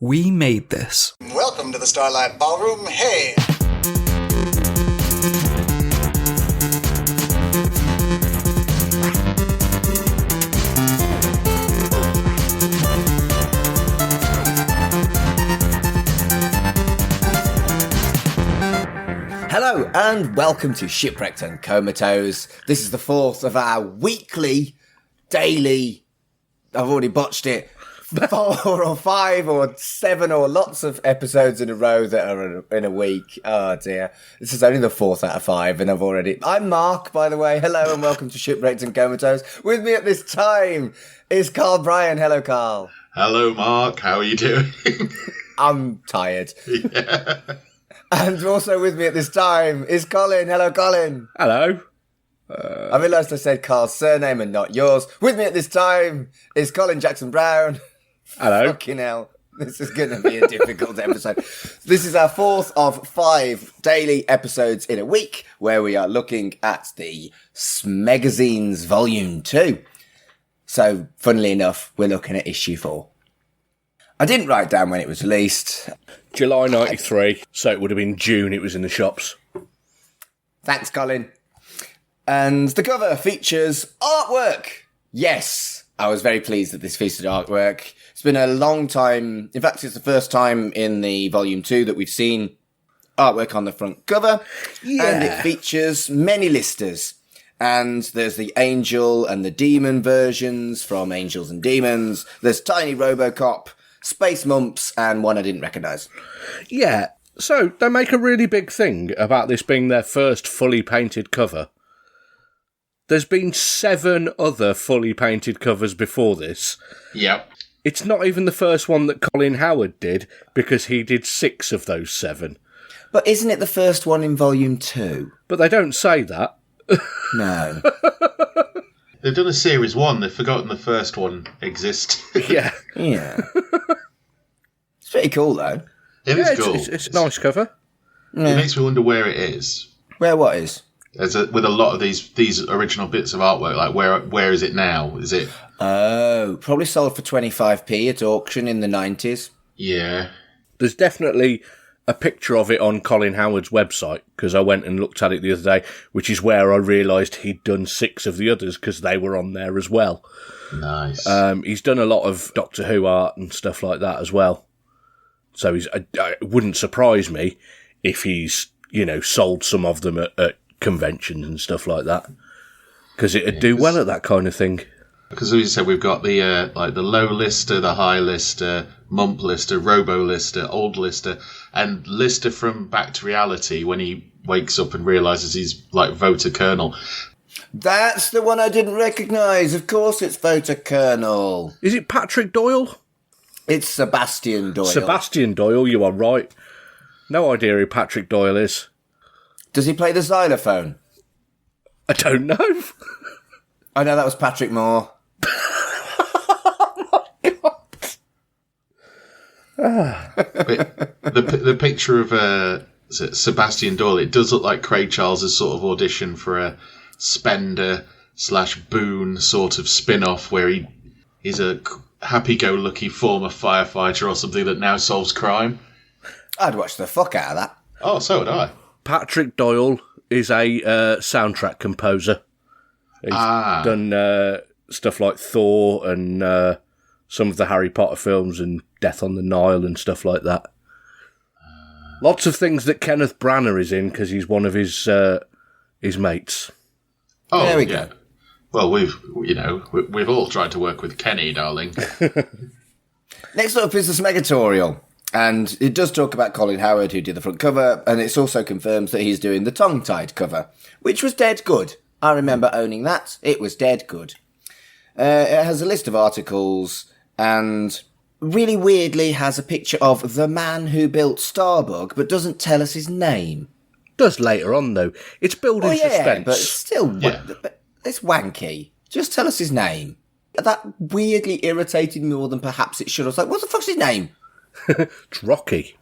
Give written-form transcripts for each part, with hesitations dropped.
We made this. Welcome to the Starlight Ballroom. Hey! Hello and welcome to Shipwrecked and Comatose. This is the fourth of our weekly, daily, I've already botched it, 4 or 5 or 7 or lots of episodes in a row that are in a week. Oh dear. This is only the 4th out of 5 and I'm Mark, by the way. Hello and welcome to Shipwrecked and Comatose. With me at this time is Carl Bryan. Hello, Carl. Hello, Mark. How are you doing? I'm tired. Yeah. And also with me at this time is Colin. Hello, Colin. Hello. I realised I said Carl's surname and not yours. With me at this time is Colin Jackson Brown. Hello. Fucking hell. This is going to be a difficult episode. This is our 4th of 5 daily episodes in a week where we are looking at the Smegazines Volume 2. So, funnily enough, we're looking at issue 4. I didn't write down when it was released. July 93, so it would have been June it was in the shops. Thanks, Colin. And the cover features artwork. Yes, I was very pleased that this featured artwork. It's been a long time. In fact, it's the first time in the Volume 2 that we've seen artwork on the front cover. Yeah. And it features many listers. And there's the angel and the demon versions from Angels and Demons. There's Tiny Robocop, Space Mumps, and one I didn't recognise. Yeah, so they make a really big thing about this being their first fully painted cover. There's been 7 other fully painted covers before this. Yep. It's not even the first one that Colin Howard did, because he did 6 of those 7. But isn't it the first one in Volume 2? But they don't say that. No. They've done a series 1. They've forgotten the first one exists. Yeah. Yeah. It's pretty cool, though. It is cool. It's a nice cover. It makes me wonder where it is. Where what is? With a lot of these original bits of artwork, like where is it now? Is it? Oh, probably sold for 25p at auction in the 90s. Yeah. There's definitely a picture of it on Colin Howard's website, because I went and looked at it the other day, which is where I realised he'd done 6 of the others, because they were on there as well. Nice. He's done a lot of Doctor Who art and stuff like that as well. So it wouldn't surprise me if he's, sold some of them at conventions and stuff like that, because it'd do well at that kind of thing. Because as you said, we've got the the low lister, the high lister, mump lister, robo lister, old lister, and lister from Back to Reality when he wakes up and realises he's like Voter Colonel. That's the one I didn't recognise. Of course it's Voter Colonel. Is it Patrick Doyle? It's Sebastian Doyle. Sebastian Doyle, you are right. No idea who Patrick Doyle is. Does he play the xylophone? I don't know. I know that was Patrick Moore. The picture of Sebastian Doyle, it does look like Craig Charles's sort of audition for a Spender / Boone sort of spin-off where he's a happy-go-lucky former firefighter or something that now solves crime. I'd watch the fuck out of that. Oh, so would I. Patrick Doyle is a soundtrack composer. He's done stuff like Thor and some of the Harry Potter films and Death on the Nile and stuff like that. Lots of things that Kenneth Branagh is in because he's one of his mates. Oh, there we go. Well, we've all tried to work with Kenny, darling. Next up is the Smegatorial. And it does talk about Colin Howard, who did the front cover, and it also confirms that he's doing the tongue-tied cover, which was dead good. I remember owning that. It was dead good. It has a list of articles, and really weirdly has a picture of the man who built Starbug, but doesn't tell us his name. Does later on, though. It's building suspense. But it's still... It's wanky. Just tell us his name. That weirdly irritated me more than perhaps it should. I was like, what the fuck's his name? It's Rocky.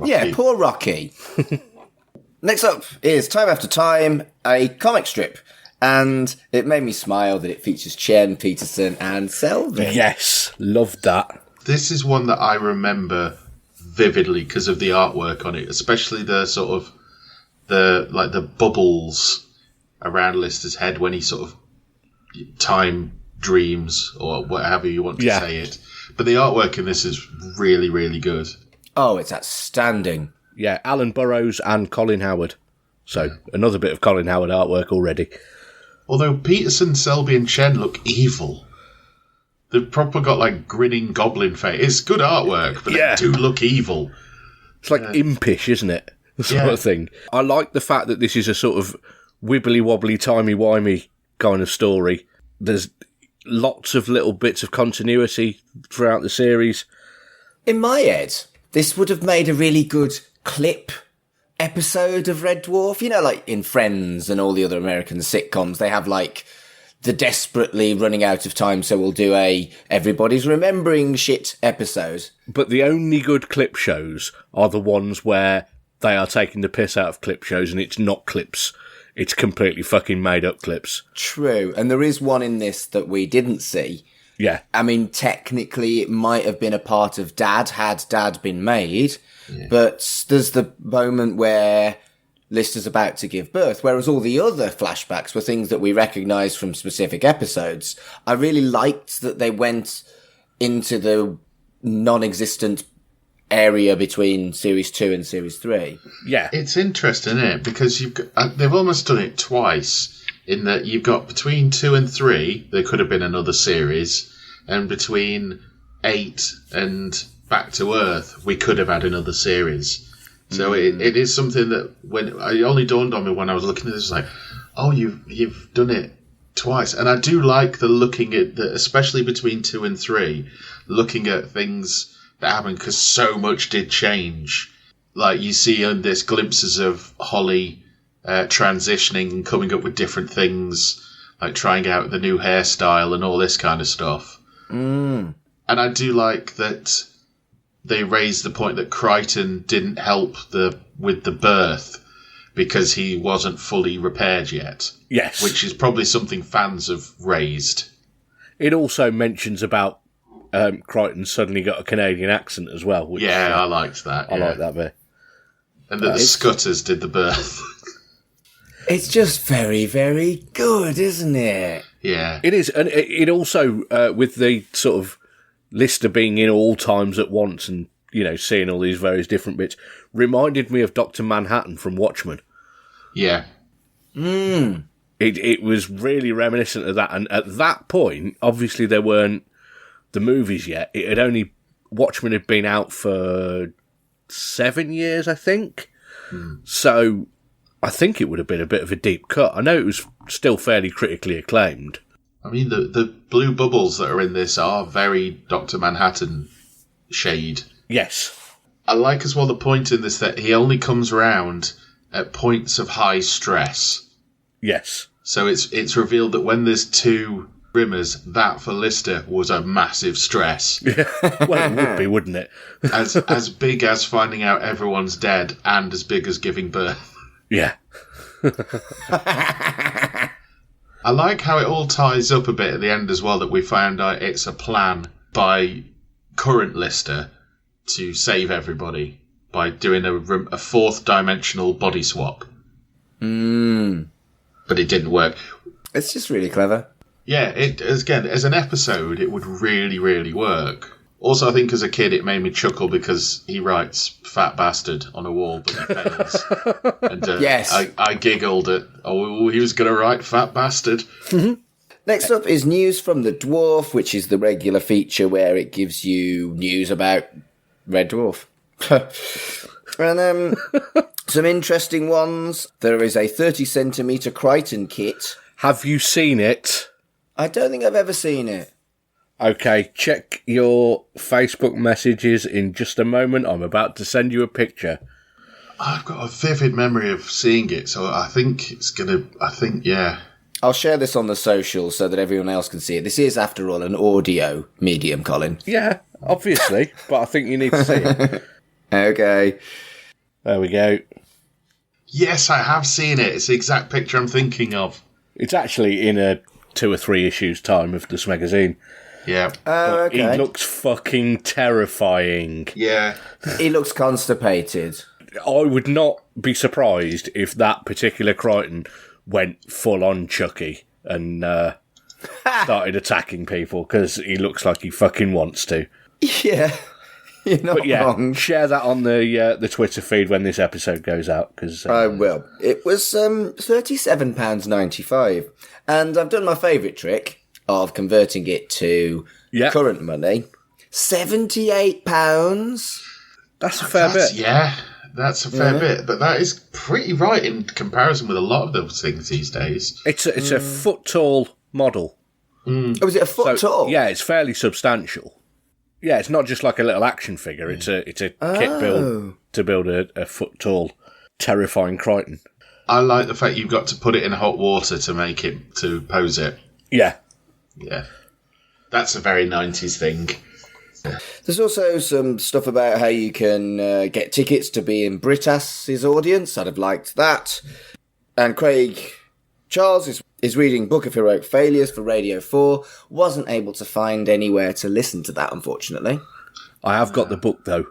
Yeah, poor Rocky. Next up is Time After Time, a comic strip. And it made me smile that it features Chen, Peterson and Selvig. Yes, loved that. This is one that I remember vividly because of the artwork on it, especially the sort of the bubbles around Lister's head when he sort of time dreams, or whatever you want to say it. But the artwork in this is really, really good. Oh, it's outstanding. Yeah, Alan Burrows and Colin Howard. So, another bit of Colin Howard artwork already. Although Peterson, Selby and Chen look evil. They've proper got, like, grinning goblin face. It's good artwork, but they do look evil. It's like impish, isn't it? The sort of thing. I like the fact that this is a sort of wibbly-wobbly, timey-wimey kind of story. There's lots of little bits of continuity throughout the series. In my head, this would have made a really good clip episode of Red Dwarf. You know, like in Friends and all the other American sitcoms, they have like the desperately running out of time, so we'll do a everybody's remembering shit episode. But the only good clip shows are the ones where they are taking the piss out of clip shows and it's not clips. It's completely fucking made up clips. True. And there is one in this that we didn't see. Yeah. I mean, technically it might have been a part of Dad, had Dad been made. Yeah. But there's the moment where Lister's about to give birth, whereas all the other flashbacks were things that we recognised from specific episodes. I really liked that they went into the non-existent area between Series 2 and Series 3. Yeah. It's interesting, isn't it? Because they've almost done it twice, in that you've got between 2 and 3, there could have been another series, and between 8 and Back to Earth, we could have had another series. So it is something that when it only dawned on me when I was looking at this, like, oh, you've done it twice. And I do like the looking at the, especially between 2 and 3, looking at things that happened, because so much did change. Like you see in this glimpses of Holly transitioning and coming up with different things, like trying out the new hairstyle and all this kind of stuff. And I do like that they raised the point that Crichton didn't help with the birth because he wasn't fully repaired yet. Yes. Which is probably something fans have raised. It also mentions about Crichton suddenly got a Canadian accent as well. Which, I liked that. I like that bit. And that the Scutters did the birth. It's just very, very good, isn't it? Yeah. It is. And it also, with the sort of Lister being in all times at once and, you know, seeing all these various different bits, reminded me of Dr. Manhattan from Watchmen. Yeah. It was really reminiscent of that. And at that point, obviously there weren't the movies yet. It had only, Watchmen had been out for 7 years, I think. So I think it would have been a bit of a deep cut. I know it was still fairly critically acclaimed. I mean, the blue bubbles that are in this are very Dr. Manhattan shade. Yes. I like as well the point in this that he only comes around at points of high stress. Yes. So it's revealed that when there's 2 Rimmers, that for Lister was a massive stress. Well, it would be, wouldn't it? as big as finding out everyone's dead, and as big as giving birth. Yeah. I like how it all ties up a bit at the end as well, that we found out it's a plan by current Lister to save everybody by doing a 4th dimensional body swap. But it didn't work. It's just really clever. Yeah, again, as an episode, it would really, really work. Also, I think as a kid, it made me chuckle because he writes "fat bastard" on a wall, but he fails. And yes. I giggled at, he was going to write "fat bastard." Next up is News from the Dwarf, which is the regular feature where it gives you news about Red Dwarf. And some interesting ones. There is a 30cm Crichton kit. Have you seen it? I don't think I've ever seen it. Okay, check your Facebook messages in just a moment. I'm about to send you a picture. I've got a vivid memory of seeing it, so I think yeah. I'll share this on the socials so that everyone else can see it. This is, after all, an audio medium, Colin. Yeah, obviously, but I think you need to see it. Okay. There we go. Yes, I have seen it. It's the exact picture I'm thinking of. It's actually in a 2 or 3 issues time of the Smegazine. Yeah. Okay. He looks fucking terrifying. Yeah. He looks constipated. I would not be surprised if that particular Crichton went full on Chucky and started attacking people, because he looks like he fucking wants to. Yeah. You're not wrong. Share that on the Twitter feed when this episode goes out, because I will. It was £37.95, and I've done my favourite trick of converting it to current money. £78. That's a fair bit. Yeah, that's a fair bit, but that is pretty right in comparison with a lot of those things these days. It's a foot tall model. Oh, was it a foot tall? Yeah, it's fairly substantial. Yeah, it's not just like a little action figure. It's a kit build to build a foot tall, terrifying Crichton. I like the fact you've got to put it in hot water to make it, to pose it. Yeah. Yeah. That's a very 90s thing. There's also some stuff about how you can get tickets to be in Britas's audience. I'd have liked that. And Craig Charles is reading Book of Heroic Failures for Radio 4. Wasn't able to find anywhere to listen to that, unfortunately. I have got the book, though.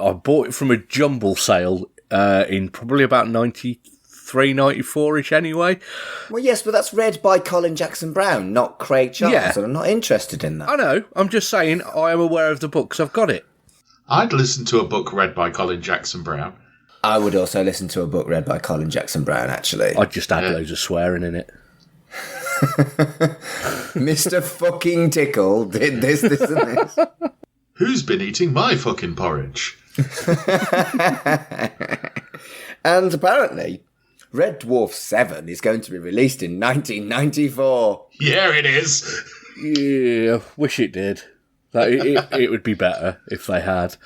I bought it from a jumble sale in probably about 93, 94-ish anyway. Well, yes, but that's read by Colin Jackson Brown, not Craig Charles, and I'm not interested in that. I know. I'm just saying I am aware of the book because I've got it. I'd listen to a book read by Colin Jackson Brown. I would also listen to a book read by Colin Jackson Brown, actually. I'd just add loads of swearing in it. Mr. fucking Tickle did this, and this. Who's been eating my fucking porridge? And apparently, Red Dwarf 7 is going to be released in 1994. Yeah, it is. Yeah, wish it did. It would be better if they had.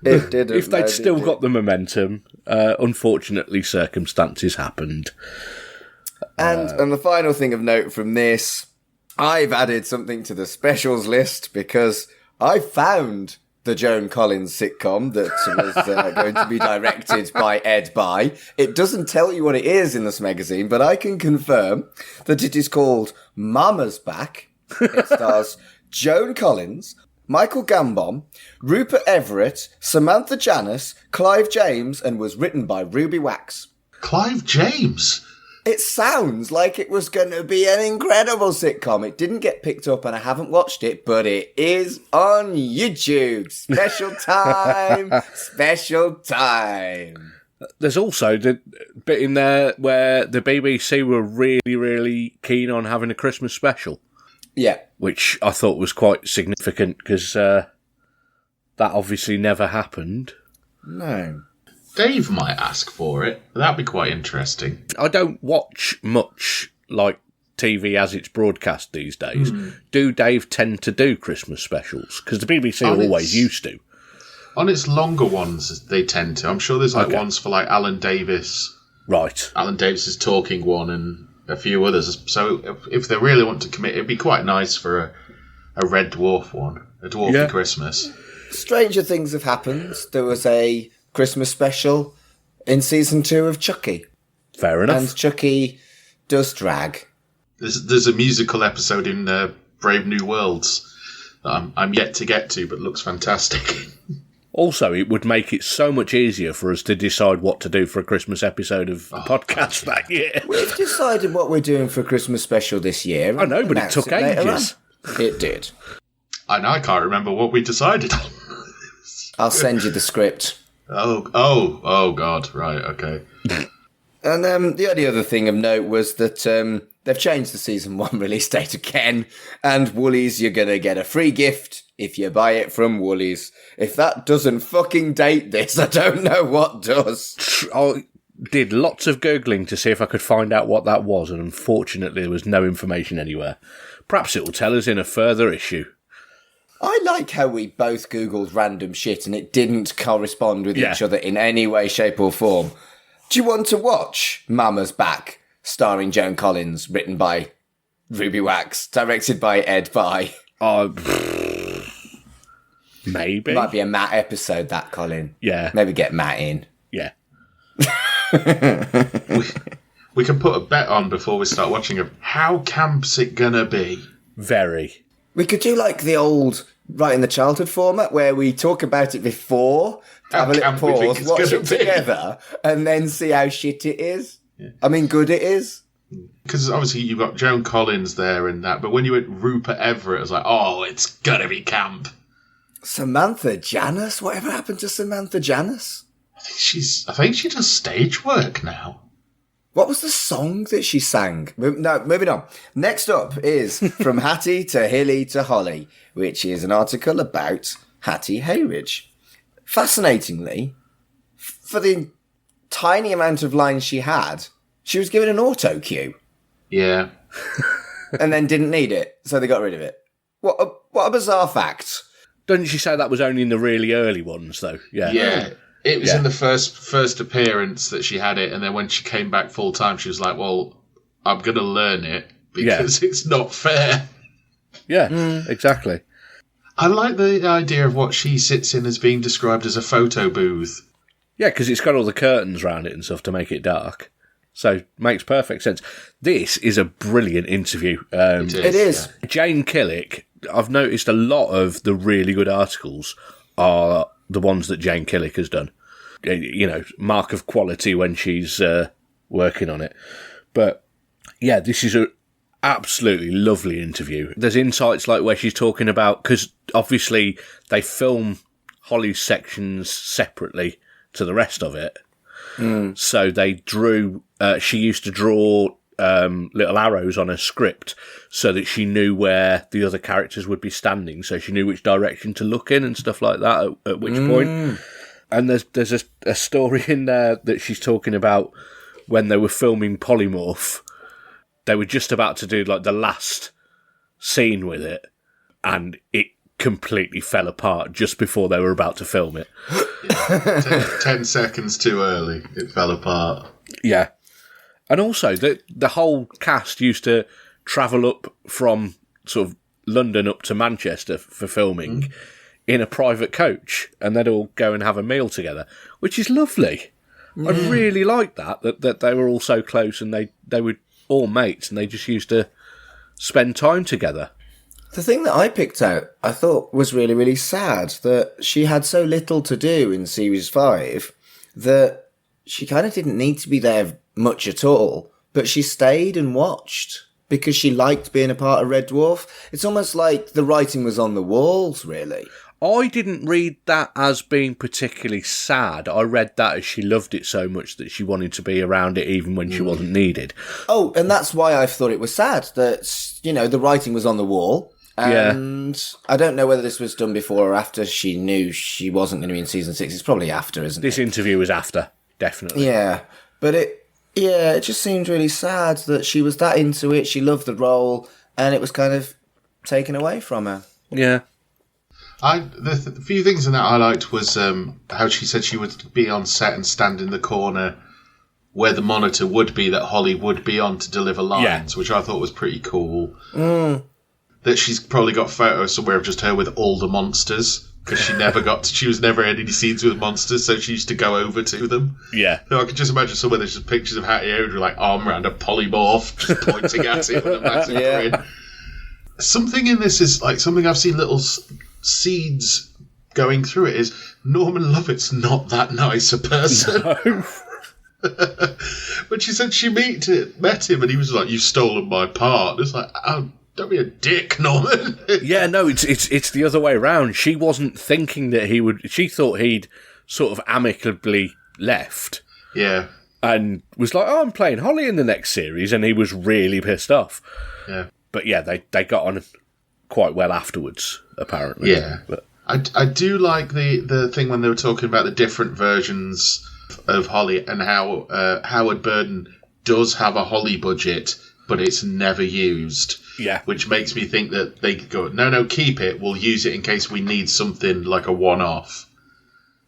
It didn't. If they'd still got the momentum. Unfortunately, circumstances happened. And the final thing of note from this, I've added something to the specials list because I found the Joan Collins sitcom that was going to be directed by Ed Bye. It doesn't tell you what it is in this magazine, but I can confirm that it is called Mama's Back. It stars Joan Collins, Michael Gambon, Rupert Everett, Samantha Janus, Clive James, and was written by Ruby Wax. Clive James? It sounds like it was going to be an incredible sitcom. It didn't get picked up and I haven't watched it, but it is on YouTube. Special time, special time. There's also the bit in there where the BBC were really, really keen on having a Christmas special. Yeah. Which I thought was quite significant because that obviously never happened. No. Dave might ask for it. That'd be quite interesting. I don't watch much like TV as it's broadcast these days. Do Dave tend to do Christmas specials? Because the BBC always used to. On its longer ones, they tend to. I'm sure there's ones for like Alan Davis. Right. Alan Davis's Talking One and a few others. So if they really want to commit, it'd be quite nice for a Red Dwarf one. A Dwarf for Christmas. Stranger things have happened. There was a Christmas special in season 2 of Chucky. Fair enough. And Chucky does drag. There's a musical episode in Brave New Worlds that I'm yet to get to, but looks fantastic. Also, it would make it so much easier for us to decide what to do for a Christmas episode of the podcast that year. We've decided what we're doing for a Christmas special this year. I know, but it took ages. It did. I can't remember what we decided on. I'll send you the script. Oh, God. Right, okay. And the only other thing of note was that they've changed the season 1 release date again. And Woolies, you're going to get a free gift if you buy it from Woolies. If that doesn't fucking date this, I don't know what does. I did lots of Googling to see if I could find out what that was, and unfortunately there was no information anywhere. Perhaps it will tell us in a further issue. I like how we both Googled random shit and it didn't correspond with each other in any way, shape or form. Do you want to watch Mama's Back, starring Joan Collins, written by Ruby Wax, directed by Ed Bye? Maybe. Might be a Matt episode, that, Colin. Yeah. Maybe get Matt in. Yeah. we can put a bet on before we start watching it. How camp's it gonna be? Very. We could do like the old Right in the Childhood format where we talk about it before, have a little pause, watch it together, and then see how shit it is. Yeah. I mean, good it is. Because obviously you've got Joan Collins there and that, but when you went Rupert Everett, it was like, oh, it's gotta be camp. Samantha Janus? Whatever happened to Samantha Janus? I think she does stage work now. What was the song that she sang? No, moving on. Next up is From Hattie to Hilly to Holly, which is an article about Hattie Hayridge. Fascinatingly, for the tiny amount of lines she had, she was given an auto cue. Yeah. And then didn't need it, so they got rid of it. What a bizarre fact. Doesn't she say that was only in the really early ones, though? Yeah. Yeah. It was in the first appearance that she had it, and then when she came back full time, she was like, well, I'm going to learn it because it's not fair. Yeah, exactly. I like the idea of what she sits in as being described as a photo booth. Yeah, because it's got all the curtains around it and stuff to make it dark. So, makes perfect sense. This is a brilliant interview. It is. Yeah. Jane Killick, I've noticed a lot of the really good articles are the ones that Jane Killick has done. You know, mark of quality when she's working on it. But, yeah, this is a absolutely lovely interview. There's insights like where she's talking about, because obviously they film Holly's sections separately to the rest of it. So they drew, she used to draw little arrows on her script so that she knew where the other characters would be standing, so she knew which direction to look in and stuff like that at which point. And there's a story in there that she's talking about when they were filming Polymorph. They were just about to do like the last scene with it, and it completely fell apart just before they were about to film it. Yeah, 10 seconds too early, it fell apart. Yeah. And also, the whole cast used to travel up from sort of London up to Manchester for filming in a private coach, and they'd all go and have a meal together, which is lovely. I really like that they were all so close, and they were all mates, and they just used to spend time together. The thing that I picked out, I thought was really, really sad, that she had so little to do in Series 5 that she kind of didn't need to be there much at all, but she stayed and watched because she liked being a part of Red Dwarf. It's almost like the writing was on the walls, really. I didn't read that as being particularly sad. I read that as she loved it so much that she wanted to be around it even when she wasn't needed. Oh, and that's why I thought it was sad that, you know, the writing was on the wall. And I don't know whether this was done before or after she knew she wasn't going to be in season 6. It's probably after, isn't it? This interview was after, definitely. Yeah, but it just seemed really sad that she was that into it. She loved the role, and it was kind of taken away from her. Yeah. The few things in that I liked was how she said she would be on set and stand in the corner where the monitor would be that Holly would be on to deliver lines, which I thought was pretty cool. That she's probably got photos somewhere of just her with all the monsters, because she was never in any scenes with monsters, so she used to go over to them. Yeah. So I could just imagine somewhere there's just pictures of Hattie Hayridge with like arm around a polymorph, just pointing at it with a massive grin. Something in this is like something I've seen little seeds going through it is Norman Lovett's not that nice a person. No. But she said she met him and he was like, "You've stolen my part." It's like, oh, don't be a dick, Norman. Yeah, no, it's the other way around. She wasn't thinking that he would. She thought he'd sort of amicably left. Yeah. And was like, "Oh, I'm playing Holly in the next series," and he was really pissed off. Yeah. But yeah, they got on quite well afterwards, apparently. Yeah. But I do like the thing when they were talking about the different versions of Holly and how Howard Burden does have a Holly budget, but it's never used. Yeah. Which makes me think that they could go, no, keep it. We'll use it in case we need something like a one-off.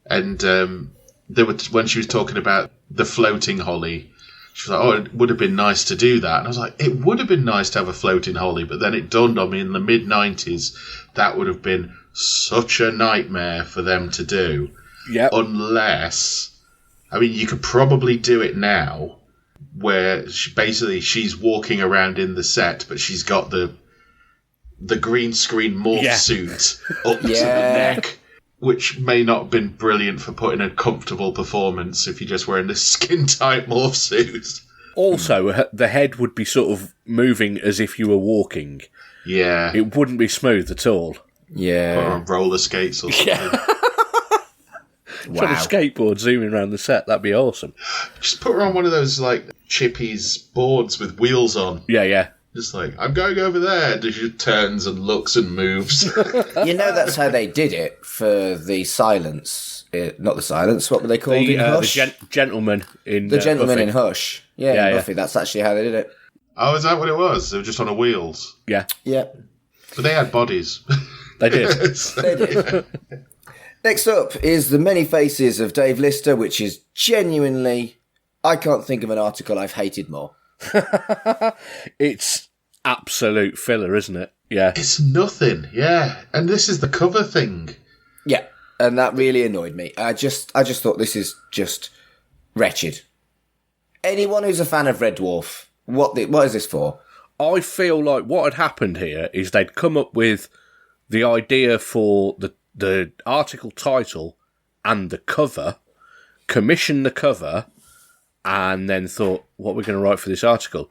And when she was talking about the floating Holly, she was like, "Oh, it would have been nice to do that." And I was like, it would have been nice to have a floating Holly, but then it dawned on me in the mid-90s that would have been such a nightmare for them to do. Yeah. Unless, I mean, you could probably do it now, where she's walking around in the set, but she's got the the green screen morph suit up to the Yeah. neck, which may not have been brilliant for putting a comfortable performance if you're just wearing this skin-tight morph suit. Also, the head would be sort of moving as if you were walking. Yeah. It wouldn't be smooth at all. Yeah. Or on roller skates or something. Wow. Trying to skateboard zooming around the set, that'd be awesome. Just put her on one of those, like, chippies boards with wheels on. Yeah. Just like, I'm going over there. And she turns and looks and moves. You know that's how they did it for the silence. Not the silence, what were they called in Hush? The gentleman in The gentleman Buffy. in Hush. Yeah, in Buffy. That's actually how they did it. Oh, is that what it was? They were just on a wheels. Yeah, Yeah, But they had bodies. they did. they did. Next up is The Many Faces of Dave Lister, which is genuinely... I can't think of an article I've hated more. It's absolute filler, isn't it? Yeah. It's nothing, yeah. And this is the cover thing. Yeah, and that really annoyed me. I just thought this is just wretched. Anyone who's a fan of Red Dwarf, what is this for? I feel like what had happened here is they'd come up with the idea for the article title and the cover, commissioned the cover, and then thought, what we're going to write for this article?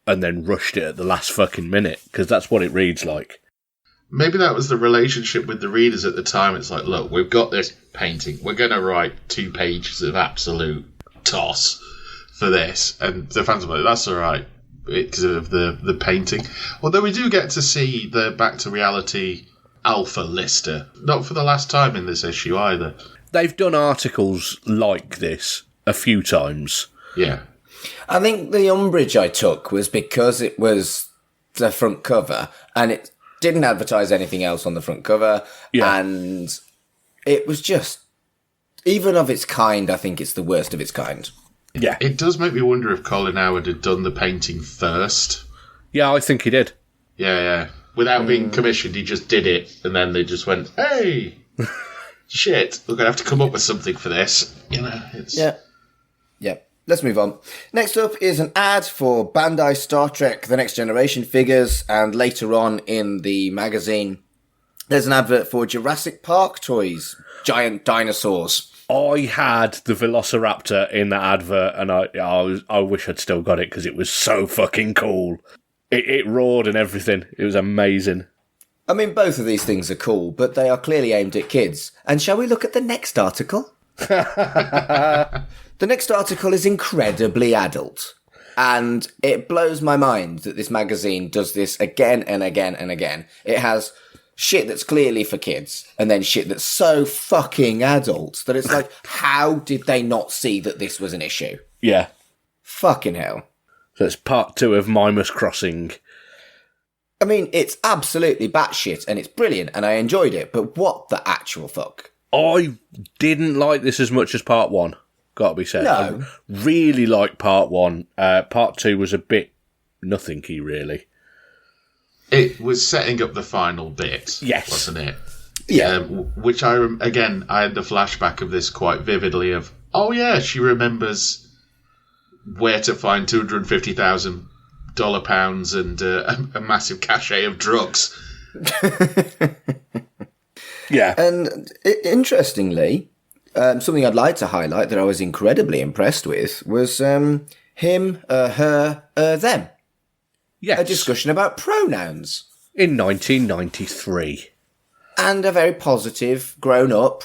And then rushed it at the last fucking minute, because that's what it reads like. Maybe that was the relationship with the readers at the time. It's like, look, we've got this painting. We're going to write 2 pages of absolute toss for this. And the fans were like, that's all right, because of the painting. Although we do get to see the Back to Reality Alpha Lister. Not for the last time in this issue either. They've done articles like this a few times. Yeah. I think the umbrage I took was because it was the front cover and it didn't advertise anything else on the front cover. Yeah. And it was just, even of its kind, I think it's the worst of its kind. Yeah. It does make me wonder if Colin Howard had done the painting first. Yeah, I think he did. Yeah. Without being commissioned, he just did it, and then they just went, hey, shit, we're going to have to come up with something for this. You know, it's... Yeah. Let's move on. Next up is an ad for Bandai Star Trek The Next Generation figures, and later on in the magazine, there's an advert for Jurassic Park toys. Giant dinosaurs. I had the Velociraptor in that advert, and I wish I'd still got it because it was so fucking cool. It roared and everything. It was amazing. I mean, both of these things are cool, but they are clearly aimed at kids. And shall we look at the next article? The next article is incredibly adult. And it blows my mind that this magazine does this again and again and again. It has shit that's clearly for kids, and then shit that's so fucking adult that it's like, how did they not see that this was an issue? Yeah. Fucking hell. So it's part 2 of Mimus Crossing. I mean, it's absolutely batshit, and it's brilliant, and I enjoyed it, but what the actual fuck? I didn't like this as much as part 1, gotta be said. No. I really liked part 1. Part 2 was a bit nothingy, really. It was setting up the final bit, Yes. wasn't it? Yeah. Which I had the flashback of this quite vividly of, oh yeah, she remembers where to find $250,000 pounds and a massive cachet of drugs. Yeah. And interestingly, something I'd like to highlight that I was incredibly impressed with was him, her, them. Yes. A discussion about pronouns. In 1993. And a very positive, grown-up,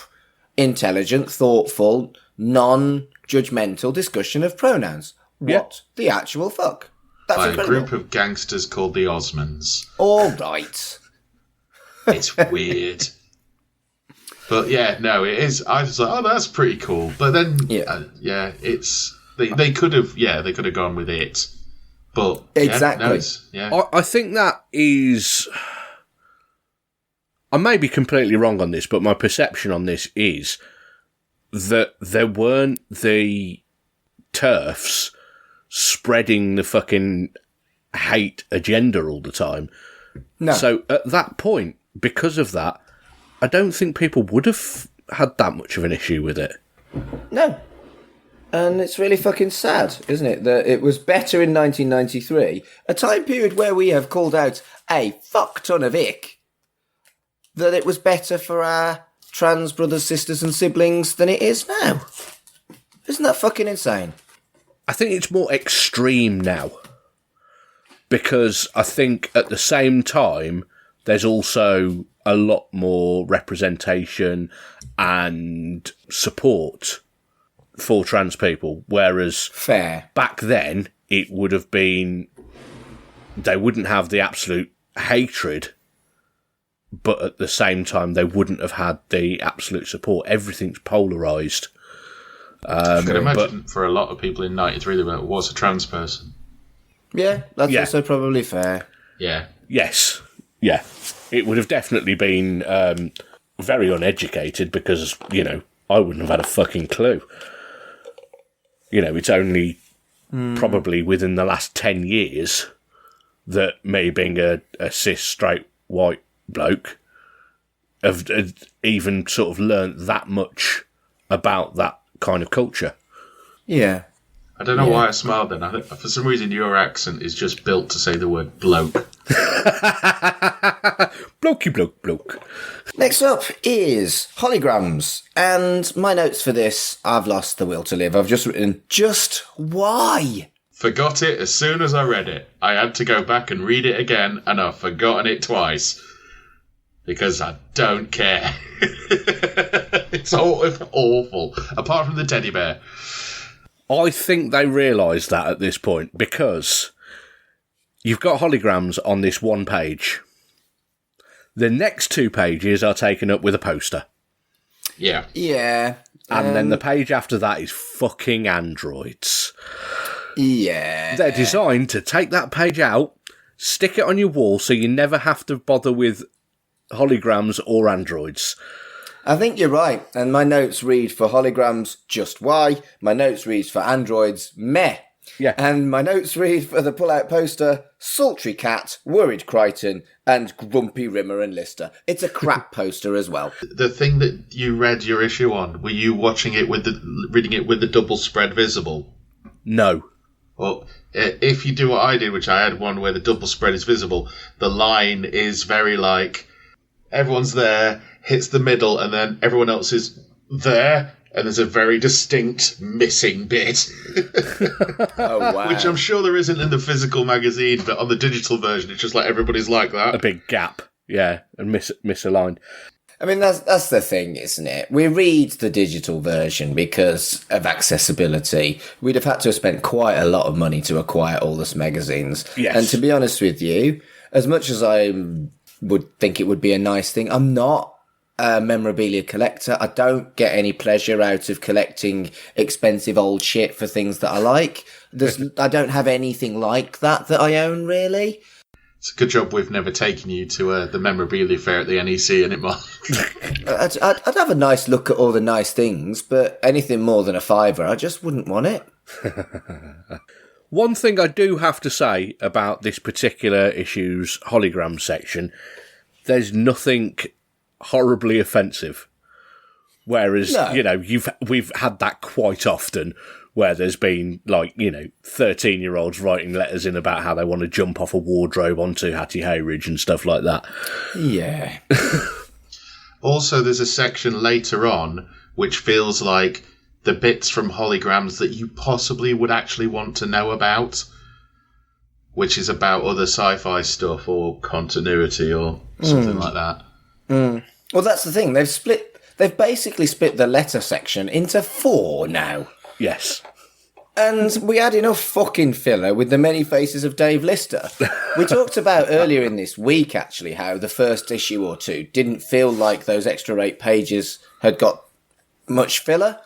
intelligent, thoughtful, non-judgmental discussion of pronouns. What the actual fuck? That's By incredible. a group of gangsters called the Osmonds. All right. It's weird. But yeah, no, it is. I was like, oh, that's pretty cool. But then, it's they could have gone with it. But Exactly. I think that is... I may be completely wrong on this, but my perception on this is that there weren't the TERFs spreading the fucking hate agenda all the time. No. So at that point, because of that, I don't think people would have had that much of an issue with it. No. And it's really fucking sad, isn't it, that it was better in 1993, a time period where we have called out a fuck ton of ick, that it was better for our trans brothers, sisters and siblings than it is now. Isn't that fucking insane? I think it's more extreme now. Because I think at the same time, there's also a lot more representation and support for trans people. Whereas fair back then, it would have been... They wouldn't have the absolute hatred, but at the same time, they wouldn't have had the absolute support. Everything's polarised. I can imagine for a lot of people in 93 that was a trans person. Yeah, that's also probably fair. Yeah. Yes. Yeah. It would have definitely been very uneducated because, you know, I wouldn't have had a fucking clue. You know, it's only probably within the last 10 years that me being a cis, straight, white bloke have even sort of learnt that much about that kind of culture. Yeah. I don't know why I smiled then. I think for some reason your accent is just built to say the word bloke. Blokey bloke bloke. Next up is holograms. And my notes for this, I've lost the will to live. I've just written, just why? Forgot it as soon as I read it. I had to go back and read it again, and I've forgotten it twice. Because I don't care. It's awful. Apart from the teddy bear. I think they realise that at this point, because you've got holograms on this one page. The next 2 pages are taken up with a poster. Yeah. Yeah. And then the page after that is fucking androids. Yeah. They're designed to take that page out, stick it on your wall so you never have to bother with holograms or androids. I think you're right, and my notes read for holograms, just why. My notes read for androids, meh. Yeah. And my notes read for the pull-out poster, sultry cat, worried Crichton, and grumpy Rimmer and Lister. It's a crap poster as well. The thing that you read your issue on, were you reading it with the double spread visible? No. Well, if you do what I did, which I had one where the double spread is visible, the line is very like, everyone's there, hits the middle, and then everyone else is there, and there's a very distinct missing bit. Oh, wow. Which I'm sure there isn't in the physical magazine, but on the digital version, it's just like everybody's like that. A big gap, yeah, and misaligned. I mean, that's the thing, isn't it? We read the digital version because of accessibility. We'd have had to have spent quite a lot of money to acquire all the Smegazines. Yes. And to be honest with you, as much as I would think it would be a nice thing, I'm not a memorabilia collector. I don't get any pleasure out of collecting expensive old shit for things that I like. I don't have anything like that I own, really. It's a good job we've never taken you to the memorabilia fair at the NEC, and it might. I'd have a nice look at all the nice things, but anything more than a £5, I just wouldn't want it. One thing I do have to say about this particular issue's hologram section, there's nothing horribly offensive. Whereas, you know, we've had that quite often, where there's been, like, you know, 13-year-olds writing letters in about how they want to jump off a wardrobe onto Hattie Hayridge and stuff like that. Yeah. Also, there's a section later on which feels like the bits from holograms that you possibly would actually want to know about, which is about other sci-fi stuff or continuity or something like that. Mm. Well, that's the thing. They've basically split the letter section into 4 now. Yes. And we had enough fucking filler with the many faces of Dave Lister. We talked about earlier in this week, actually, how the first issue or 2 didn't feel like those extra 8 pages had got much filler.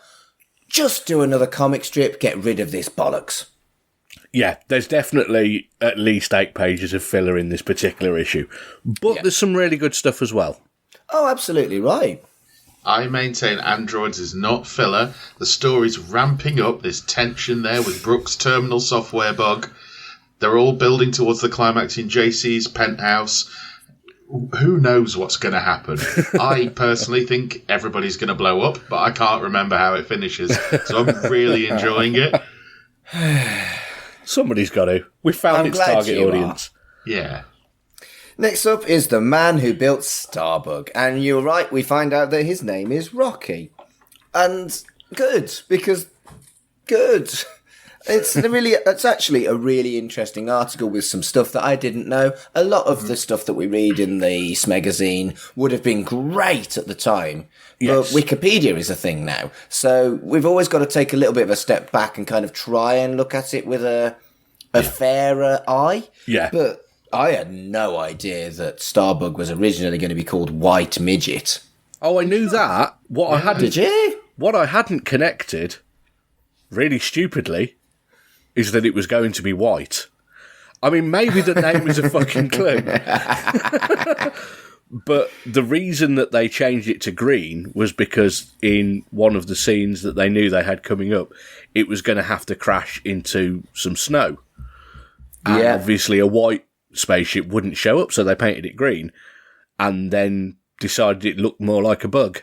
Just do another comic strip, get rid of this bollocks. Yeah, there's definitely at least 8 pages of filler in this particular issue. But there's some really good stuff as well. Oh, absolutely right. I maintain Androids is not filler. The story's ramping up. There's tension there with Brooks' terminal software bug. They're all building towards the climax in JC's penthouse. who knows what's going to happen? I personally think everybody's going to blow up, but I can't remember how it finishes. So I'm really enjoying it. Somebody's got to. We found its target audience. Yeah. Next up is the man who built Starbug. And you're right, we find out that his name is Rocky. And good, because good. It's actually a really interesting article with some stuff that I didn't know. A lot of the stuff that we read in the Smegazine would have been great at the time. Yes. But Wikipedia is a thing now. So we've always got to take a little bit of a step back and kind of try and look at it with a fairer eye. Yeah. But I had no idea that Starbug was originally going to be called White Midget. Oh, I knew that. Did you? What I hadn't connected, really stupidly, is that it was going to be white. I mean, maybe the name is a fucking clue. But the reason that they changed it to green was because in one of the scenes that they knew they had coming up, it was going to have to crash into some snow. And obviously a white spaceship wouldn't show up, so they painted it green and then decided it looked more like a bug.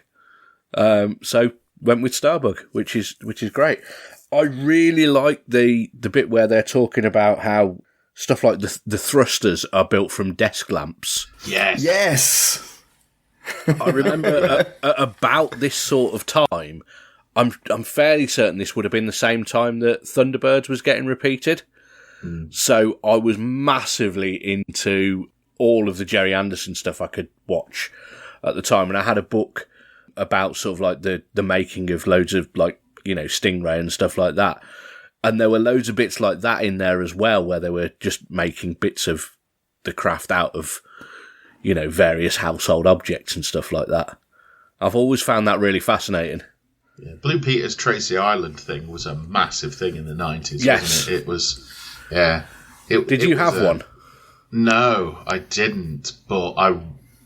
So went with Starbug, which is great. I really like the bit where they're talking about how stuff like the thrusters are built from desk lamps. Yes. I remember about this sort of time, I'm fairly certain this would have been the same time that Thunderbirds was getting repeated. So I was massively into all of the Jerry Anderson stuff I could watch at the time. And I had a book about sort of like the making of loads of like, you know, Stingray and stuff like that. And there were loads of bits like that in there as well, where they were just making bits of the craft out of, you know, various household objects and stuff like that. I've always found that really fascinating. Yeah. Blue Peter's Tracy Island thing was a massive thing in the 90s, yes. wasn't it? It was... Yeah. Did you have one? No, I didn't. But I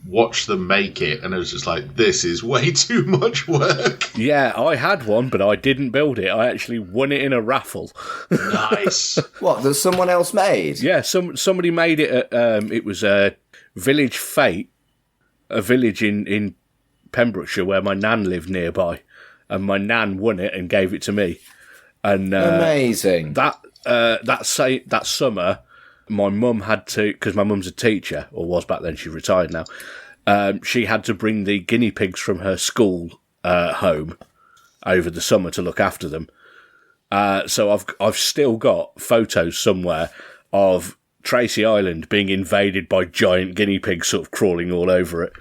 watched them make it, and I was just like, this is way too much work. Yeah, I had one, but I didn't build it. I actually won it in a raffle. Nice. What, that someone else made? Yeah, somebody made it at, it was Village Fate, a village in Pembrokeshire where my nan lived nearby. And my nan won it and gave it to me. And amazing. That summer, my mum had to, because my mum's a teacher, or was back then, she's retired now, she had to bring the guinea pigs from her school home over the summer to look after them. So I've still got photos somewhere of Tracy Island being invaded by giant guinea pigs sort of crawling all over it.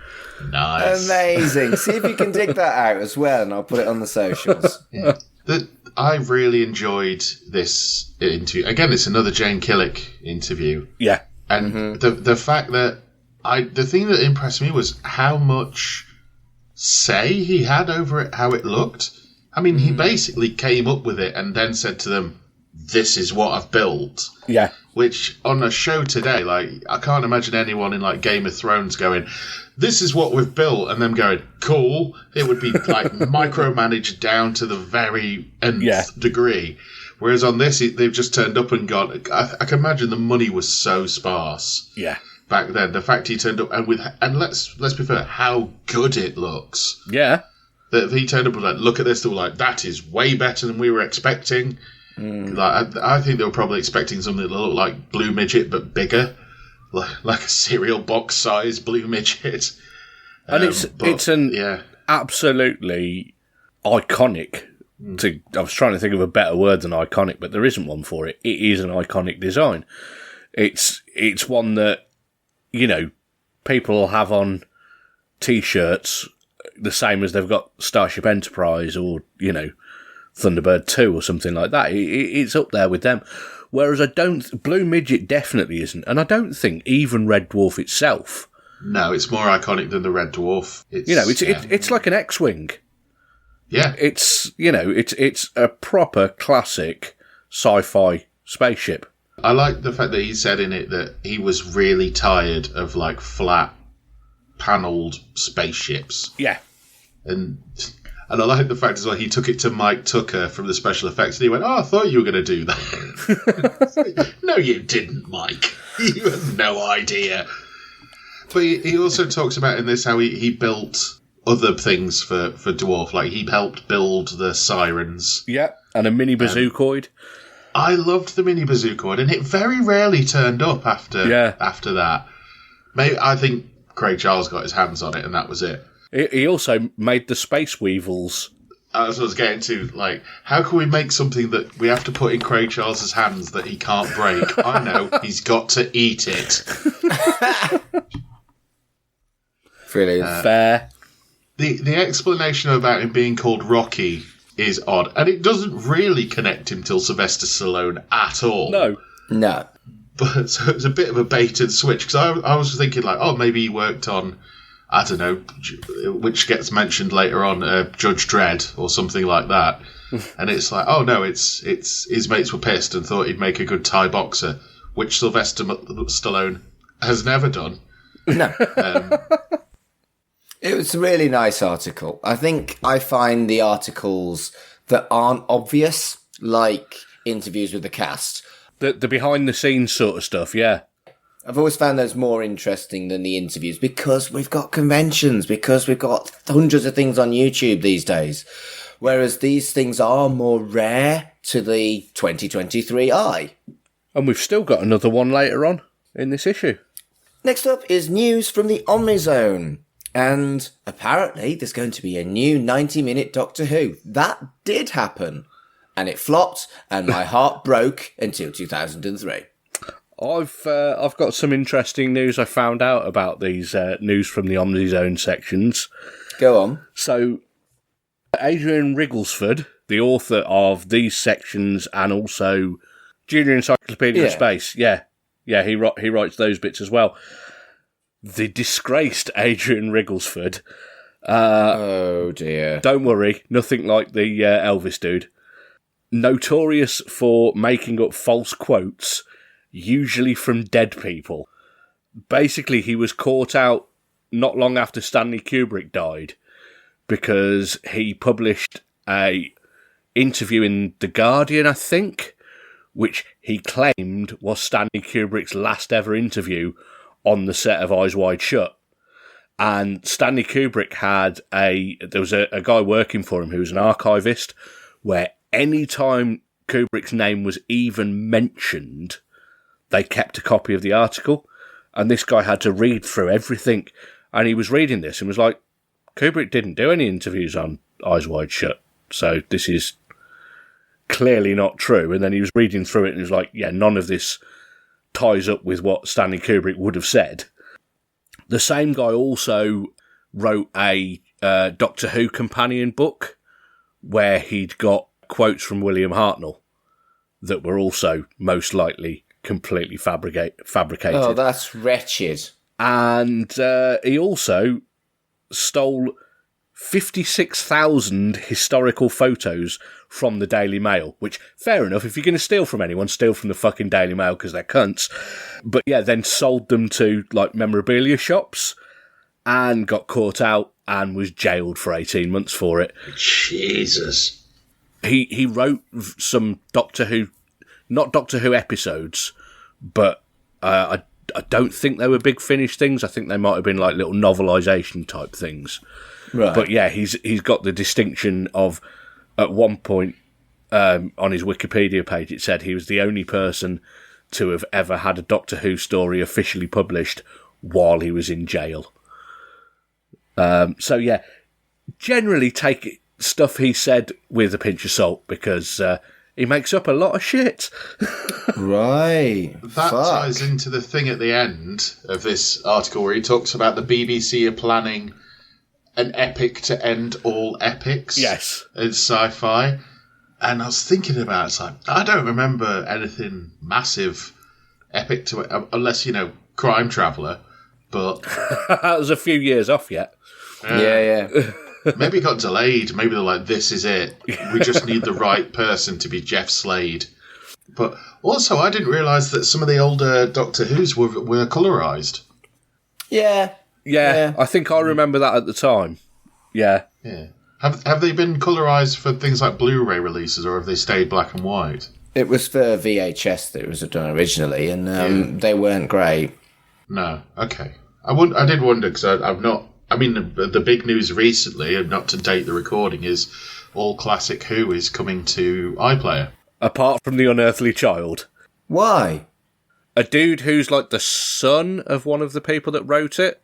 Nice. Amazing. See if you can dig that out as well, and I'll put it on the socials. Yeah. I really enjoyed this interview. Again, it's another Jane Killick interview. Yeah. And the fact that the thing that impressed me was how much say he had over it, how it looked. I mean, he basically came up with it and then said to them, this is what I've built. Yeah. Which, on a show today, like, I can't imagine anyone in, like, Game of Thrones going, this is what we've built, and them going, cool. It would be, like, micromanaged down to the very nth degree. Whereas on this, they've just turned up and gone, I can imagine the money was so sparse. Yeah. Back then. The fact he turned up, and let's be fair, how good it looks. Yeah. That he turned up and like, look at this, they were like, that is way better than we were expecting. Like, I think they were probably expecting something that looked like Blue Midget, but bigger. Like a cereal box size Blue Midget. And it's an absolutely iconic, I was trying to think of a better word than iconic, but there isn't one for it. It is an iconic design. It's one that, you know, people will have on T-shirts the same as they've got Starship Enterprise or, you know, Thunderbird 2 or something like that. It's up there with them. Whereas Blue Midget definitely isn't. And I don't think even Red Dwarf itself. No, it's more iconic than the Red Dwarf. It's like an X-Wing. Yeah. It's a proper classic sci-fi spaceship. I like the fact that he said in it that he was really tired of like flat panelled spaceships. Yeah. And I like the fact as well, he took it to Mike Tucker from the special effects, and he went, I thought you were going to do that. No, you didn't, Mike. You had no idea. But he also talks about in this how he built other things for Dwarf. Like, he helped build the sirens. Yeah, and a mini bazookoid. I loved the mini bazookoid, and it very rarely turned up after that. Maybe I think Craig Charles got his hands on it, and that was it. He also made the Space Weevils. As I was getting to, like, how can we make something that we have to put in Craig Charles's hands that he can't break? I know, he's got to eat it. Brilliant. Fair. The explanation about him being called Rocky is odd, and it doesn't really connect him till Sylvester Stallone at all. No. But so it was a bit of a bait and switch, because I was thinking, like, oh, maybe he worked on, I don't know, which gets mentioned later on, Judge Dredd or something like that. And it's like, oh no, it's his mates were pissed and thought he'd make a good Thai boxer, which Sylvester Stallone has never done. No. It was a really nice article. I think I find the articles that aren't obvious, like interviews with the cast. The behind-the-scenes sort of stuff, yeah. I've always found those more interesting than the interviews because we've got conventions, because we've got hundreds of things on YouTube these days. Whereas these things are more rare to the 2023 eye. And we've still got another one later on in this issue. Next up is news from the Omnizone. And apparently there's going to be a new 90-minute Doctor Who. That did happen. And it flopped, and my heart broke until 2003. I've got some interesting news I found out about these news from the Omnizone sections. Go on. So, Adrian Rigglesford, the author of these sections and also Junior Encyclopedia of Space, he writes those bits as well. The disgraced Adrian Rigglesford. Oh dear. Don't worry, nothing like the Elvis dude. Notorious for making up false quotes, usually from dead people. Basically, he was caught out not long after Stanley Kubrick died because he published a interview in The Guardian, I think, which he claimed was Stanley Kubrick's last ever interview on the set of Eyes Wide Shut. And Stanley Kubrick there was a guy working for him who was an archivist, where any time Kubrick's name was even mentioned, they kept a copy of the article. And this guy had to read through everything. And he was reading this and was like, Kubrick didn't do any interviews on Eyes Wide Shut, so this is clearly not true. And then he was reading through it and he was like, yeah, none of this ties up with what Stanley Kubrick would have said. The same guy also wrote a Doctor Who companion book where he'd got quotes from William Hartnell that were also most likely completely fabricated. Oh, that's wretched. And he also stole 56,000 historical photos from the Daily Mail, which, fair enough, if you're going to steal from anyone, steal from the fucking Daily Mail because they're cunts. But yeah, then sold them to, like, memorabilia shops and got caught out and was jailed for 18 months for it. Jesus. He wrote some Doctor Who, not Doctor Who episodes, but I don't think they were big finished things. I think they might have been like little novelisation type things. Right. But yeah, he's got the distinction of, at one point on his Wikipedia page, it said he was the only person to have ever had a Doctor Who story officially published while he was in jail. So yeah, generally take stuff he said with a pinch of salt because he makes up a lot of shit. Right. That ties into the thing at the end of this article where he talks about the BBC are planning an epic to end all epics. Yes. In sci-fi. And I was thinking about it, it's like, I don't remember anything massive epic to it, unless, Crime Traveller, but... That was a few years off yet. Yeah. Maybe it got delayed. Maybe they're like, this is it. We just need the right person to be Jeff Slade. But also, I didn't realise that some of the older Doctor Who's were colourised. Yeah. I think I remember that at the time. Yeah. Have they been colourised for things like Blu-ray releases, or have they stayed black and white? It was for VHS that it was done originally, and they weren't great. No. Okay. I did wonder, because I've not... I mean, the big news recently, and not to date the recording, is all classic Who is coming to iPlayer. Apart from The Unearthly Child. Why? A dude who's like the son of one of the people that wrote it,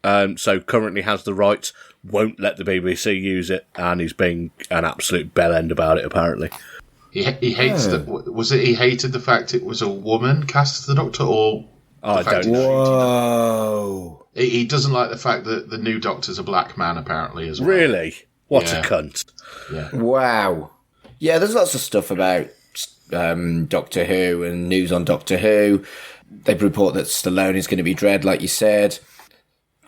so currently has the rights, won't let the BBC use it, and he's being an absolute bellend about it, apparently. He hates he hated the fact it was a woman cast as the Doctor, or... I don't know. Whoa. He doesn't like the fact that the new Doctor's a black man, apparently, as well. Really? What Yeah. a cunt. Yeah. Wow. Yeah, there's lots of stuff about Doctor Who and news on Doctor Who. They report that Stallone is going to be Dredd, like you said.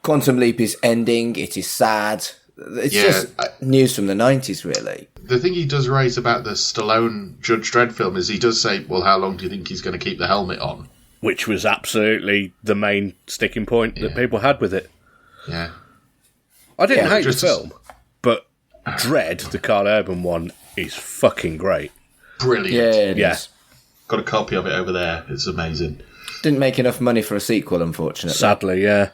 Quantum Leap is ending. It is sad. It's just news from the 90s, really. The thing he does raise about the Stallone Judge Dredd film is he does say, well, how long do you think he's going to keep the helmet on? Which was absolutely the main sticking point that people had with it. Yeah. I didn't hate the just film, but Dredd, the Carl Urban one, is fucking great. Brilliant. Yeah, it Yeah. is. Got a copy of it over there. It's amazing. Didn't make enough money for a sequel, unfortunately. Sadly, yeah.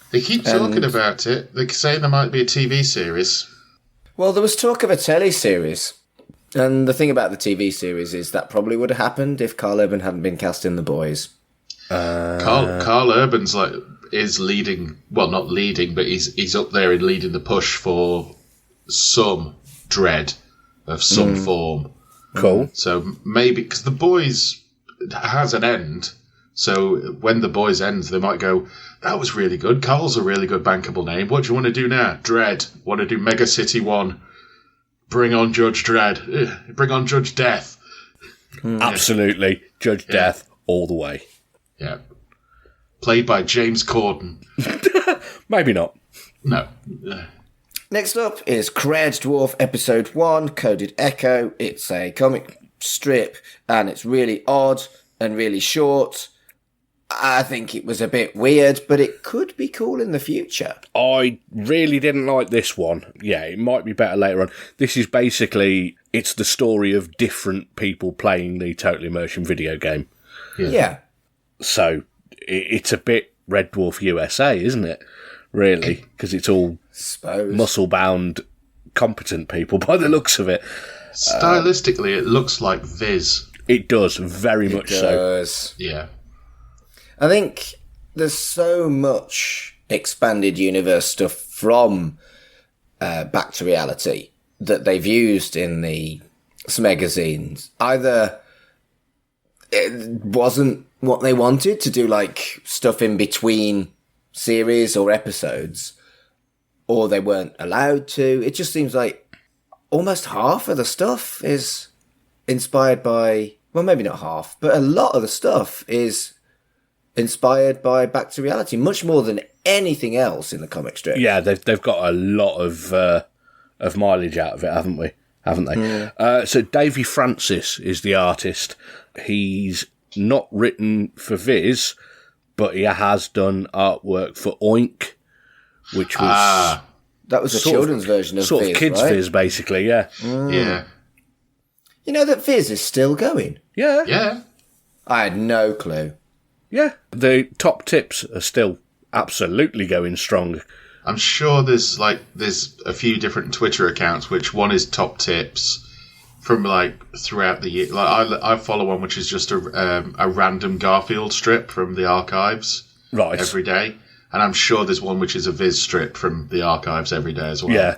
They keep talking about it. They're saying there might be a TV series. Well, there was talk of a telly-series. And the thing about the TV series is that probably would have happened if Carl Urban hadn't been cast in The Boys. Carl Urban's is leading, well, not leading, but he's up there in leading the push for some Dredd of some form. Cool. So maybe, because The Boys has an end, so when The Boys ends, they might go, that was really good. Carl's a really good bankable name. What do you want to do now? Dredd. Want to do Mega City 1. Bring on Judge Dredd. Bring on Judge Death. Absolutely. Judge Death all the way. Yeah. Played by James Corden. Maybe not. No. Next up is Red Dwarf Episode 1, Coded Echo. It's a comic strip, and it's really odd and really short. I think it was a bit weird, but it could be cool in the future. I really didn't like this one. Yeah, it might be better later on. This is basically, it's the story of different people playing the Total Immersion video game. Yeah. So it's a bit Red Dwarf USA, isn't it? Really? Because it's all Suppose. muscle-bound, competent people by the looks of it. Stylistically, it looks like Viz. It does, very much so. Does. Yeah. I think there's so much expanded universe stuff from Back to Reality that they've used in the Smegazines. Either it wasn't what they wanted to do, like stuff in between series or episodes, or they weren't allowed to. It just seems like almost half of the stuff is inspired by, well, maybe not half, but a lot of the stuff is inspired by Back to Reality, much more than anything else in the comic strip. Yeah, they've got a lot of mileage out of it, haven't they? Yeah. So Davey Francis is the artist. He's not written for Viz, but he has done artwork for Oink, which was That was a children's version of sort Viz, of kids' right? Viz, basically. Yeah, Yeah. You know that Viz is still going? yeah, Yeah. I had no clue. yeah. The top tips are still absolutely going strong. I'm sure there's a few different Twitter accounts, which one is Top Tips from throughout the year. I follow one which is just a random Garfield strip from the archives Right. every day, and I'm sure there's one which is a Viz strip from the archives every day as well. Yeah,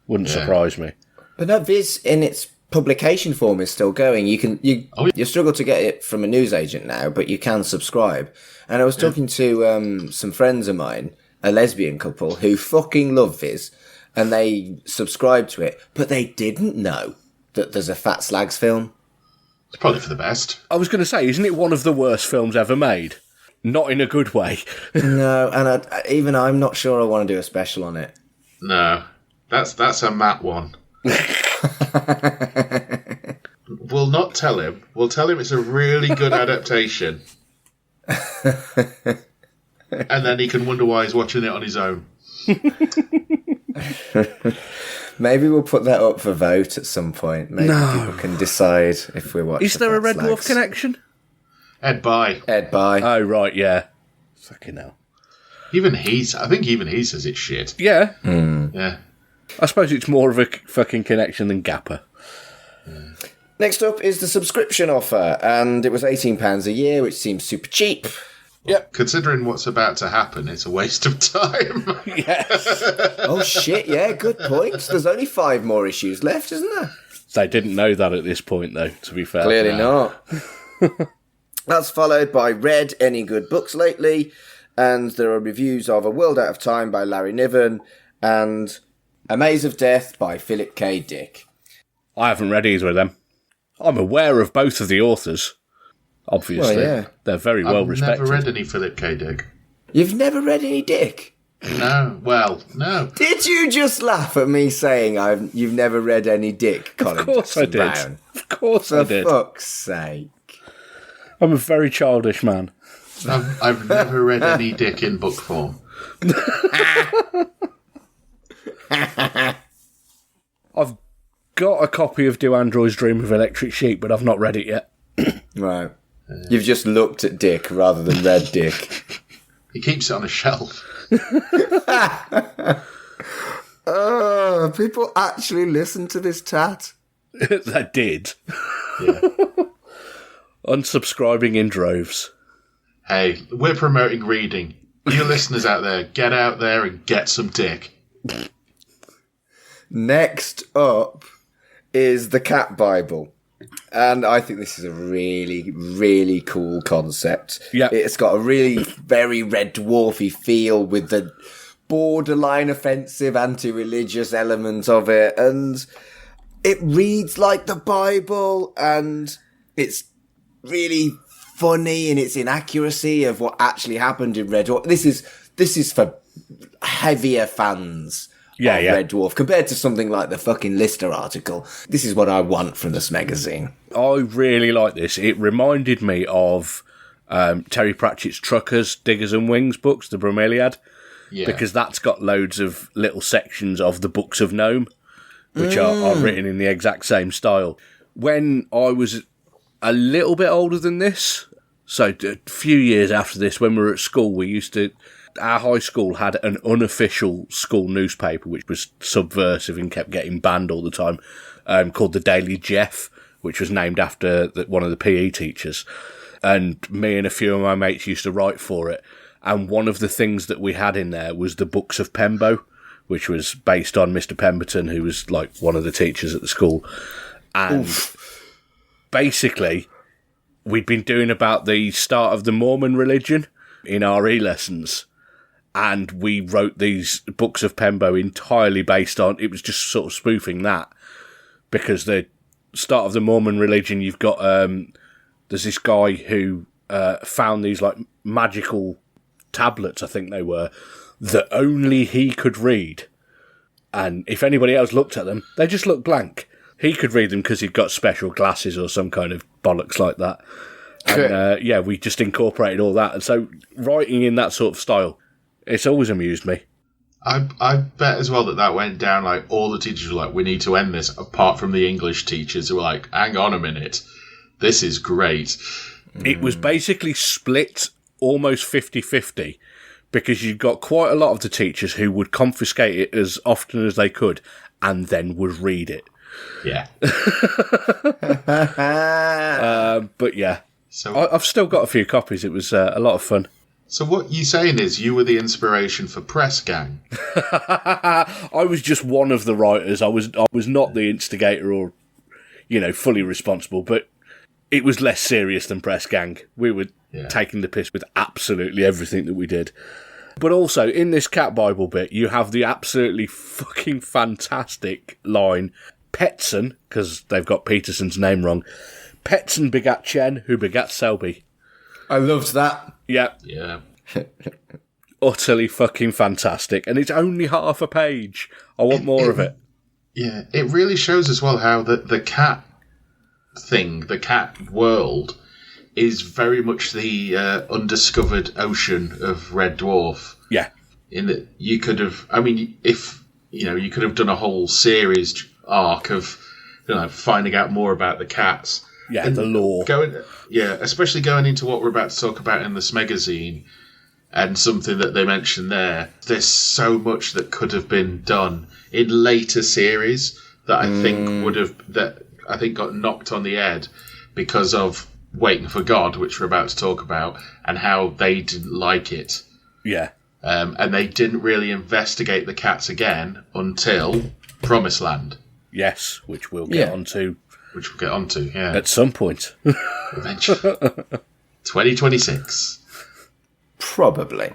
wouldn't surprise me. But no, Viz in its publication form is still going. You struggle to get it from a newsagent now, but you can subscribe. And I was talking to some friends of mine, a lesbian couple, who fucking love Viz, and they subscribe to it, but they didn't know that there's a Fat Slags film. It's probably for the best. I was going to say, isn't it one of the worst films ever made? Not in a good way. No, and even I'm not sure I want to do a special on it. No, that's a Matt one. We'll not tell him. We'll tell him it's a really good adaptation. And then he can wonder why he's watching it on his own. Maybe we'll put that up for vote at some point. Maybe people can decide if we watch. Is there a Red Dwarf connection? Ed Bye. Ed Bye. Oh, right, yeah. Fucking hell. I think even he says it's shit. Yeah. Yeah. I suppose it's more of a fucking connection than Gapper. Next up is the subscription offer, and it was £18 a year, which seems super cheap. Yep. Considering what's about to happen, it's a waste of time. Yes. Oh shit, yeah, good point. There's only 5 more issues left, isn't there? They didn't know that at this point, though, to be fair. Clearly not. That's followed by Read Any Good Books Lately, and there are reviews of A World Out of Time by Larry Niven, and A Maze of Death by Philip K. Dick. I haven't read either of them. I'm aware of both of the authors, obviously. Well, yeah. They're very well respected. I've never read any Philip K. Dick. You've never read any Dick? No. Well, no. Did you just laugh at me saying you've never read any Dick, Colin? Of course I did. Brown? Of course I did. For fuck's sake. I'm a very childish man. I've never read any Dick in book form. I've got a copy of Do Androids Dream of Electric Sheep, but I've not read it yet. Right. You've just looked at Dick rather than read Dick. He keeps it on a shelf. Oh, people actually listen to this tat? I did. Yeah. Unsubscribing in droves. Hey, we're promoting reading. You listeners out there, get out there and get some Dick. Next up is the Cat Bible. And I think this is a really, really cool concept. Yeah. It's got a really very Red Dwarfy feel with the borderline offensive anti-religious element of it. And it reads like the Bible, and it's really funny in its inaccuracy of what actually happened in Red Dwarf. This is for heavier fans. Red Dwarf, compared to something like the fucking Lister article. This is what I want from this magazine. I really like this. It reminded me of Terry Pratchett's Truckers, Diggers and Wings books, the Bromeliad, because that's got loads of little sections of the Books of Nome, which are written in the exact same style. When I was a little bit older than this, so a few years after this, when we were at school, our high school had an unofficial school newspaper, which was subversive and kept getting banned all the time, called the Daily Jeff, which was named after one of the PE teachers. And me and a few of my mates used to write for it. And one of the things that we had in there was the Books of Pembo, which was based on Mr. Pemberton, who was like one of the teachers at the school. And basically, we'd been doing about the start of the Mormon religion in RE lessons. And we wrote these Books of Pembo entirely based on, it was just sort of spoofing that. Because the start of the Mormon religion, you've got, there's this guy who found these like magical tablets, I think they were, that only he could read. And if anybody else looked at them, they just looked blank. He could read them because he'd got special glasses or some kind of bollocks like that. And we just incorporated all that. And so writing in that sort of style, it's always amused me. I bet as well that went down, like, all the teachers were like, we need to end this, apart from the English teachers who were like, hang on a minute, this is great. It was basically split almost 50-50, because you got quite a lot of the teachers who would confiscate it as often as they could, and then would read it. Yeah. But yeah, so I've still got a few copies. It was a lot of fun. So what you're saying is you were the inspiration for Press Gang? I was just one of the writers. I was not the instigator or, fully responsible, but it was less serious than Press Gang. We were taking the piss with absolutely everything that we did. But also, in this Cat Bible bit, you have the absolutely fucking fantastic line, Petson, because they've got Peterson's name wrong, Petson begat Chen, who begat Selby. I loved that. Yeah. Yeah. Utterly fucking fantastic. And it's only half a page. I want more of it. Yeah. It really shows as well how the cat thing, the cat world, is very much the undiscovered ocean of Red Dwarf. Yeah. In that you could have, if, you could have done a whole series arc of, finding out more about the cats. Yeah, and the lore. Especially going into what we're about to talk about in this magazine. And something that they mentioned there's so much that could have been done in later series that I think got knocked on the head because of Waiting for God, which we're about to talk about, and how they didn't like it. Yeah. And they didn't really investigate the cats again until Promised Land. Yes, which we'll get onto. Which we'll get onto, yeah. At some point. Eventually. 2026. Probably.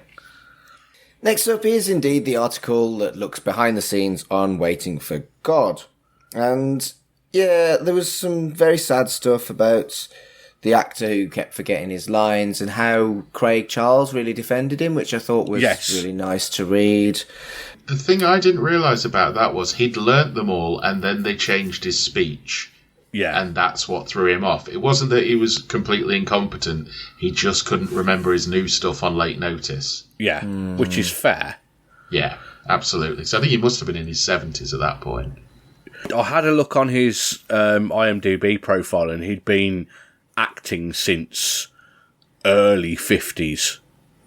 Next up is indeed the article that looks behind the scenes on Waiting for God. And yeah, there was some very sad stuff about the actor who kept forgetting his lines and how Craig Charles really defended him, which I thought was really nice to read. The thing I didn't realise about that was he'd learnt them all and then they changed his speech. Yeah. And that's what threw him off. It wasn't that he was completely incompetent. He just couldn't remember his new stuff on late notice. Yeah, which is fair. Yeah, absolutely. So I think he must have been in his 70s at that point. I had a look on his IMDb profile and he'd been acting since early 50s.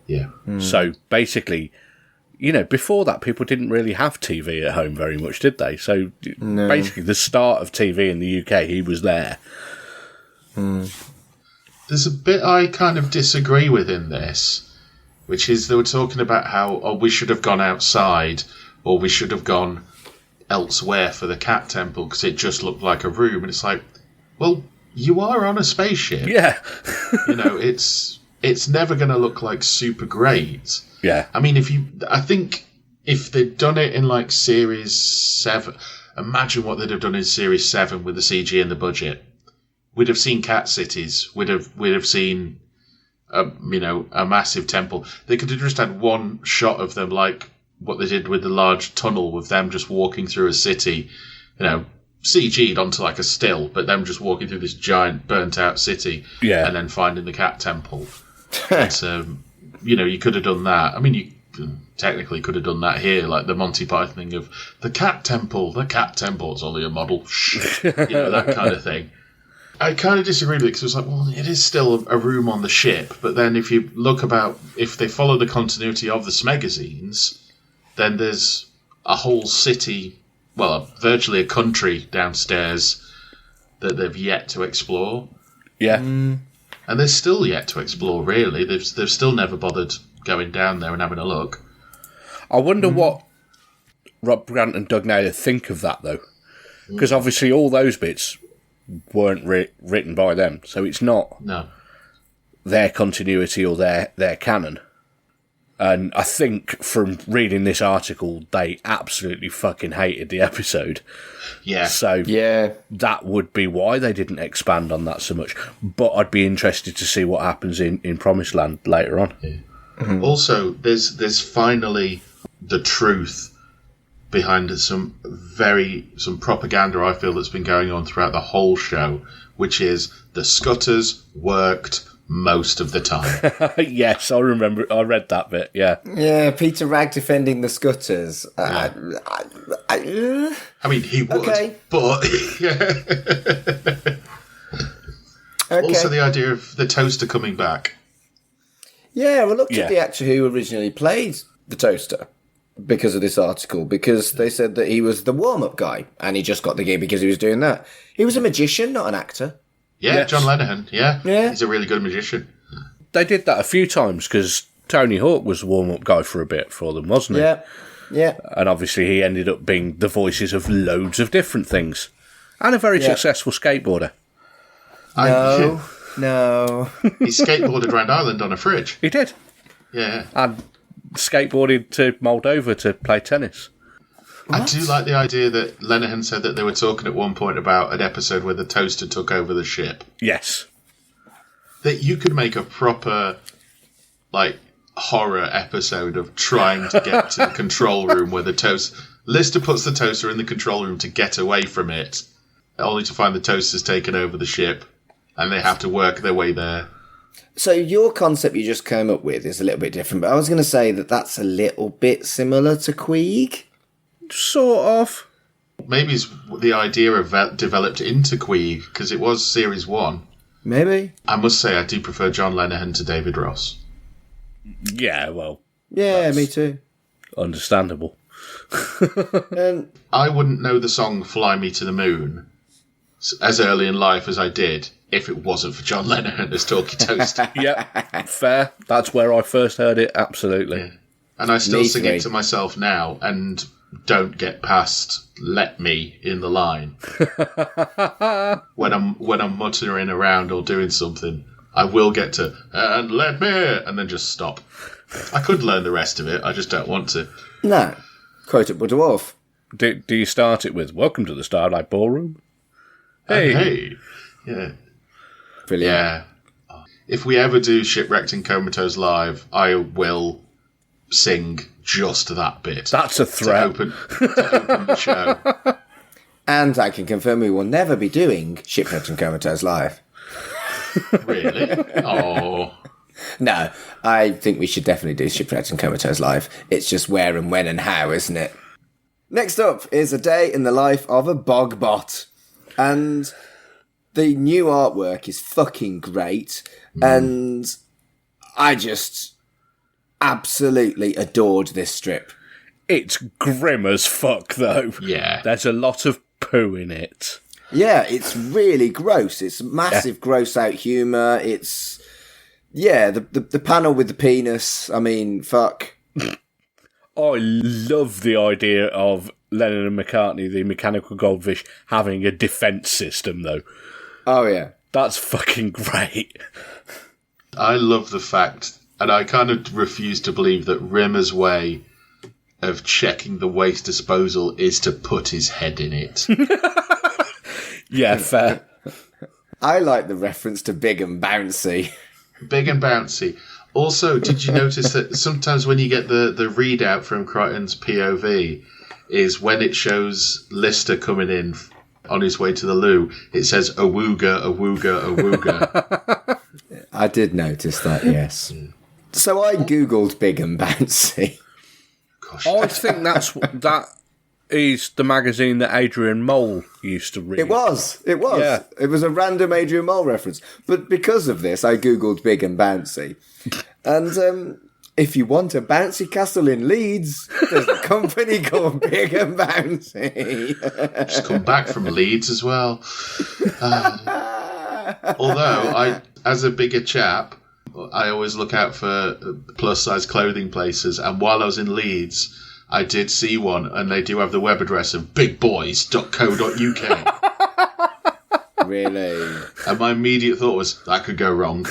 Yeah. So basically, you know, before that, people didn't really have TV at home very much, did they? So basically, the start of TV in the UK, he was there. There's a bit I kind of disagree with in this, which is they were talking about how we should have gone outside or we should have gone elsewhere for the cat temple because it just looked like a room. And it's like, well, you are on a spaceship. Yeah. You know, it's never going to look like super great. Yeah. I mean, I think if they'd done it in like Series 7, imagine what they'd have done in Series 7 with the CG and the budget. We'd have seen cat cities. We'd have seen, a massive temple. They could have just had one shot of them, like what they did with the large tunnel, with them just walking through a city, CG'd onto like a still, but them just walking through this giant burnt out city, and then finding the cat temple. But, you could have done that. I mean, you technically could have done that here, like the Monty Python thing of the cat temple. The cat temple is only a model. That kind of thing. I kind of disagree with it because it was like, well, it is still a room on the ship. But then if you look if they follow the continuity of the Smegazines, then there's a whole city, well, virtually a country downstairs that they've yet to explore. Yeah. And they're still yet to explore, really. They've still never bothered going down there and having a look. I wonder what Rob Grant and Doug Naylor think of that, though. Because obviously all those bits weren't written by them, so it's not their continuity or their canon. And I think from reading this article, they absolutely fucking hated the episode. Yeah. So that would be why they didn't expand on that so much. But I'd be interested to see what happens in Promised Land later on. Yeah. Mm-hmm. Also, there's finally the truth behind some propaganda I feel that's been going on throughout the whole show, which is the Scutters worked most of the time. Yes, I remember. I read that bit. Yeah. Yeah, Peter Ragg defending the Scutters. I mean, he would, but also the idea of the toaster coming back. Yeah, we looked at the actor who originally played the toaster because of this article, because they said that he was the warm-up guy and he just got the gig because he was doing that. He was a magician, not an actor. Yeah, yes. John Lenihan, yeah. He's a really good magician. They did that a few times because Tony Hawk was the warm-up guy for a bit for them, wasn't he? Yeah. And obviously he ended up being the voices of loads of different things. And a very successful skateboarder. No. He skateboarded around Ireland on a fridge. He did. Yeah. And skateboarded to Moldova to play tennis. What? I do like the idea that Lenihan said that they were talking at one point about an episode where the toaster took over the ship. Yes. That you could make a proper, horror episode of trying to get to the control room where Lister puts the toaster in the control room to get away from it, only to find the toaster's taken over the ship, and they have to work their way there. So your concept you just came up with is a little bit different, but I was going to say that that's a little bit similar to Queeg. Sort of. Maybe it's the idea of developed into Queeg, because it was Series 1. Maybe. I must say, I do prefer John Lenihan to David Ross. Yeah, well, Yeah, me too. understandable. And I wouldn't know the song Fly Me to the Moon as early in life as I did if it wasn't for John Lennon as Talkie Toast. Yep, fair. That's where I first heard it, absolutely. Yeah. And I still Me sing three. it to myself now and don't get past "Let Me" in the line. when I'm muttering around or doing something, I will get to "and let me" and then just stop. I could learn the rest of it, I just don't want to. no, quotable dwarf. Do you start it with, "Welcome to the Starlight Ballroom"? Hey. Hey. Yeah. Brilliant. Yeah. If we ever do Shipwrecked and Comatose live, I will sing just that bit. That's a threat. To open the show. And I can confirm we will never be doing Shipwrecked and Comatose live. Really? Oh. No, I think we should definitely do Shipwrecked and Comatose live. It's just where and when and how, isn't it? Next up is a day in the life of a bogbot. And the new artwork is fucking great. And I just absolutely adored this strip. It's grim as fuck, though. Yeah. There's a lot of poo in it. Yeah, it's really gross. It's massive gross out humour. It's... Yeah, the panel with the penis, I mean, fuck. I love the idea of Lennon and McCartney, the mechanical goldfish, having a defence system, though. Oh, yeah. That's fucking great. I love the fact, and I kind of refuse to believe that Rimmer's way of checking the waste disposal is to put his head in it. Yeah, fair. I like the reference to Big and Bouncy. Big and bouncy. Also, did you notice that sometimes when you get the readout from Crichton's POV is when it shows Lister coming in on his way to the loo, it says awooga, awooga, awooga. I did notice that, yes. So I googled Big and Bouncy. Gosh. I think that is the magazine that Adrian Mole used to read. It was. Yeah. It was a random Adrian Mole reference. But because of this, I googled Big and Bouncy. And if you want a bouncy castle in Leeds, there's a company called Big and Bouncy. Just come back from Leeds as well. Although, as a bigger chap, I always look out for plus-size clothing places. And while I was in Leeds, I did see one, and they do have the web address of bigboys.co.uk. Really? And my immediate thought was, that could go wrong.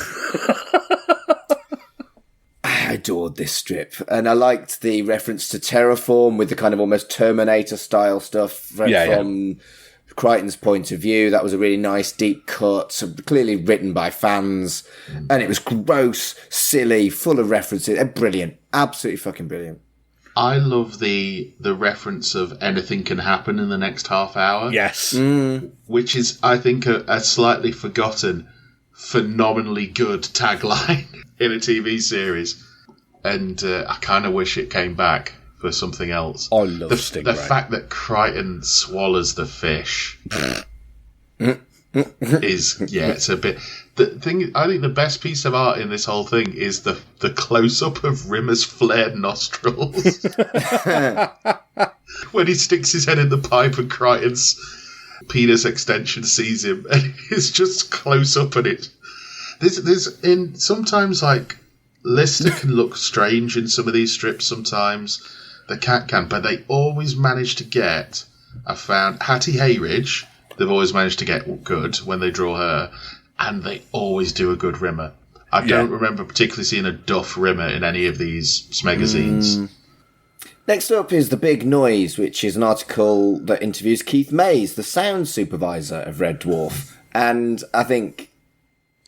I adored this strip. And I liked the reference to Terraform with the kind of almost Terminator-style stuff from Crichton's point of view. That was a really nice, deep cut, so clearly written by fans. And it was gross, silly, full of references. Brilliant. Absolutely fucking brilliant. I love the reference of anything can happen in the next half hour. Yes. Which is, I think, a slightly forgotten, phenomenally good tagline in a TV series. And I kind of wish it came back for something else. I love Stingray. The fact that Crichton swallows the fish is, it's a bit... The thing, I think the best piece of art in this whole thing is the close-up of Rimmer's flared nostrils. When he sticks his head in the pipe and Crichton's penis extension sees him, and it's just close up and it. There's in sometimes like Lister can look strange in some of these strips. Sometimes the cat can, but they always manage to get. I found Hattie Hayridge. They've always managed to get good when they draw her. And they always do a good Rimmer. I don't remember particularly seeing a duff Rimmer in any of these Smegazines. Next up is The Big Noise, which is an article that interviews Keith Mays, the sound supervisor of Red Dwarf. And I think,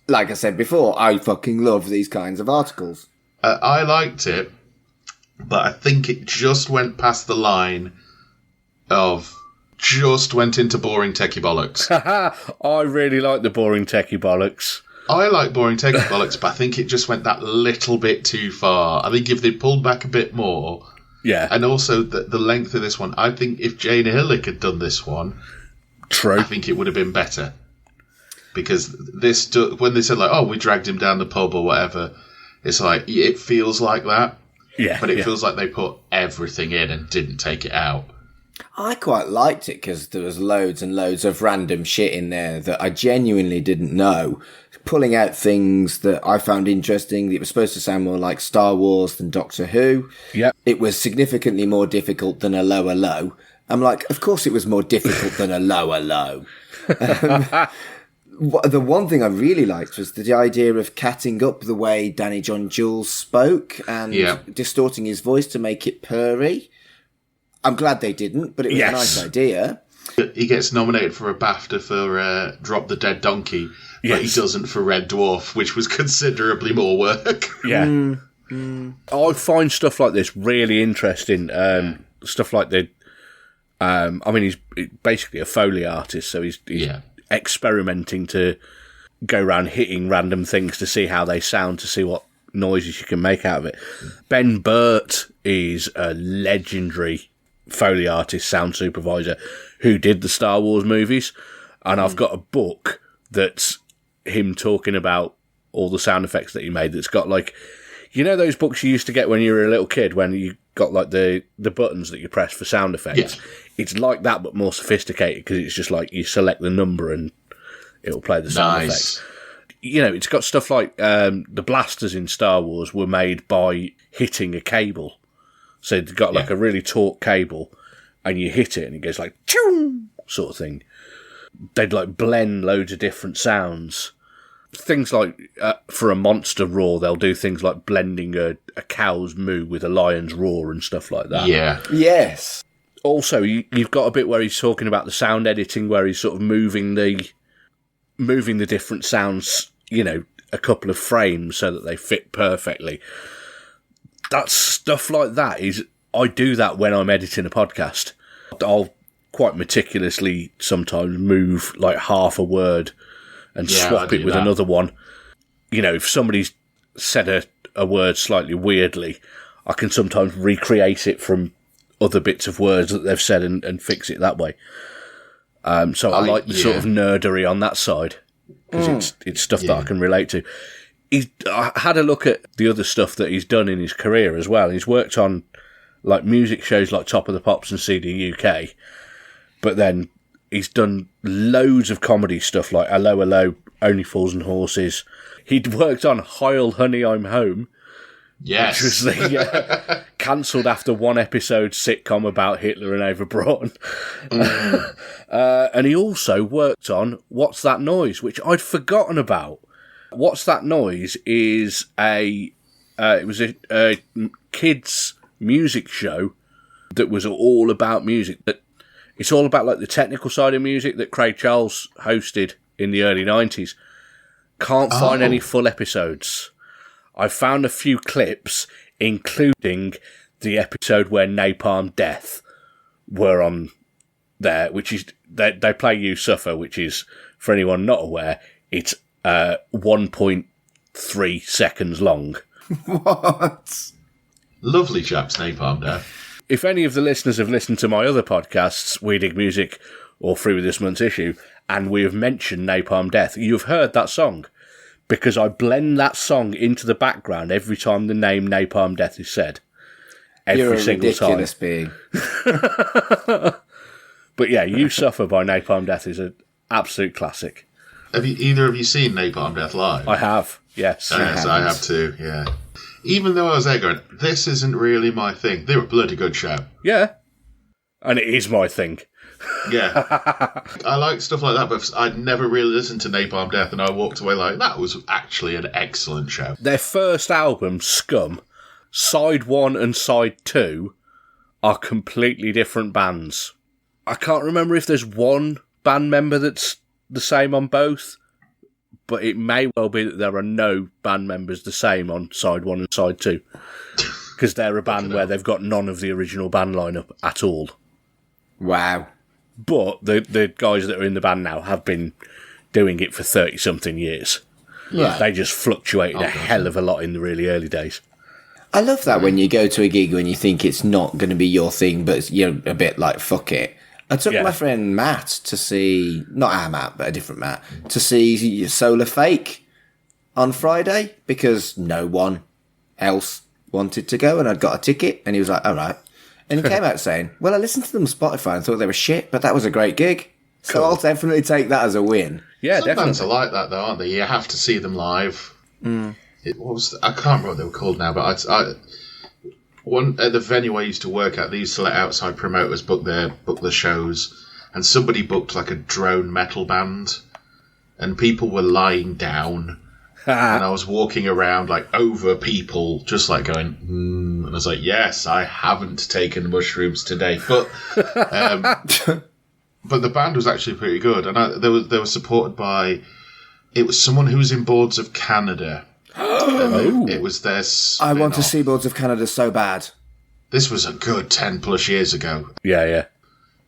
like I said before, I fucking love these kinds of articles. I liked it, but I think it just went past the line of... just went into boring techie bollocks. I really like the boring techie bollocks. I like boring techie bollocks, but I think it just went that little bit too far. I think if they pulled back a bit more, and also the length of this one, I think if Jane Hillick had done this one, I think it would have been better. Because this, when they said like, oh, we dragged him down the pub or whatever, It's like, it feels like that. Yeah. But it feels like they put everything in and didn't take it out. I quite liked it because there was loads and loads of random shit in there that I genuinely didn't know. Pulling out things that I found interesting. It was supposed to sound more like Star Wars than Doctor Who. Yeah. It was significantly more difficult than a lower low. I'm like, of course it was more difficult than a lower low. The one thing I really liked was the idea of catting up the way Danny John Jules spoke and distorting his voice to make it purry. I'm glad they didn't, but it was a nice idea. He gets nominated for a BAFTA for Drop the Dead Donkey, but he doesn't for Red Dwarf, which was considerably more work. Yeah. I find stuff like this really interesting. Stuff like he's basically a Foley artist, so he's experimenting to go around hitting random things to see how they sound, to see what noises you can make out of it. Ben Burt is a legendary Foley artist, sound supervisor, who did the Star Wars movies, and I've got a book that's him talking about all the sound effects that he made, that's got like, you know those books you used to get when you were a little kid, when you got like the buttons that you press for sound effects? Yeah. It's like that, but more sophisticated, because it's just like you select the number and it'll play the sound effects. You know, it's got stuff like the blasters in Star Wars were made by hitting a cable. So they've got like a really taut cable, and you hit it and it goes like choom sort of thing. They'd like blend loads of different sounds. Things like for a monster roar, they'll do things like blending a cow's moo with a lion's roar and stuff like that. Yeah. Yes. Also, you've got a bit where he's talking about the sound editing, where he's sort of moving the different sounds, you know, a couple of frames so that they fit perfectly. That stuff like that I do that when I'm editing a podcast. I'll quite meticulously sometimes move like half a word and swap it with another one. You know, if somebody's said a word slightly weirdly, I can sometimes recreate it from other bits of words that they've said and fix it that way. So I like the sort of nerdery on that side, because it's stuff that I can relate to. I had a look at the other stuff that he's done in his career as well. He's worked on like music shows like Top of the Pops and CD UK, but then he's done loads of comedy stuff like Hello, Hello, Only Fools and Horses. He'd worked on Heil Honey, I'm Home. Yes. Which was the cancelled after one episode sitcom about Hitler and Eva Braun. And he also worked on What's That Noise, which I'd forgotten about. What's That Noise is it was a kids' music show that was all about music. It's all about like the technical side of music that Craig Charles hosted in the early 90s. Can't find any full episodes. I found a few clips, including the episode where Napalm Death were on there, which is they play You Suffer, which is, for anyone not aware, it's 1.3 seconds long. What? Lovely chaps, Napalm Death. If any of the listeners have listened to my other podcasts, We Dig Music or Free With This Month's Issue, and we have mentioned Napalm Death, you've heard that song, because I blend that song into the background every time the name Napalm Death is said. You're a ridiculous being. But yeah, You Suffer by Napalm Death is an absolute classic. Have either of you seen Napalm Death live? I have, yes. Yes, I have too, yeah. Even though I was there going, this isn't really my thing, they were a bloody good show. Yeah. And it is my thing. Yeah. I like stuff like that, but I'd never really listened to Napalm Death, and I walked away like, that was actually an excellent show. Their first album, Scum, Side 1 and Side 2 are completely different bands. I can't remember if there's one band member that's the same on both, but it may well be that there are no band members the same on Side 1 and Side 2, because they're a band where they've got none of the original band lineup at all. Wow. But the guys that are in the band now have been doing it for 30-something years. Yeah. They just fluctuated a hell of a lot in the really early days. I love that when you go to a gig when you think it's not going to be your thing, but you're a bit like, fuck it. I took my friend Matt to see, not our Matt, but a different Matt, to see Solar Fake on Friday, because no one else wanted to go, and I'd got a ticket, and he was like, all right. And he came out saying, well, I listened to them on Spotify and thought they were shit, but that was a great gig. So Cool. I'll definitely take that as a win. Yeah, Some bands definitely. are like that, though, aren't they? You have to see them live. I can't remember what they were called now, but one at the venue I used to work at, they used to let outside promoters book the shows, and somebody booked like a drone metal band, and people were lying down, and I was walking around like over people, just like going, and I was like, yes, I haven't taken mushrooms today, but but the band was actually pretty good, and they were supported by, it was someone who was in Boards of Canada. It was their I want to spin-off. see Boards of Canada so bad. This was a good 10 plus years ago. Yeah.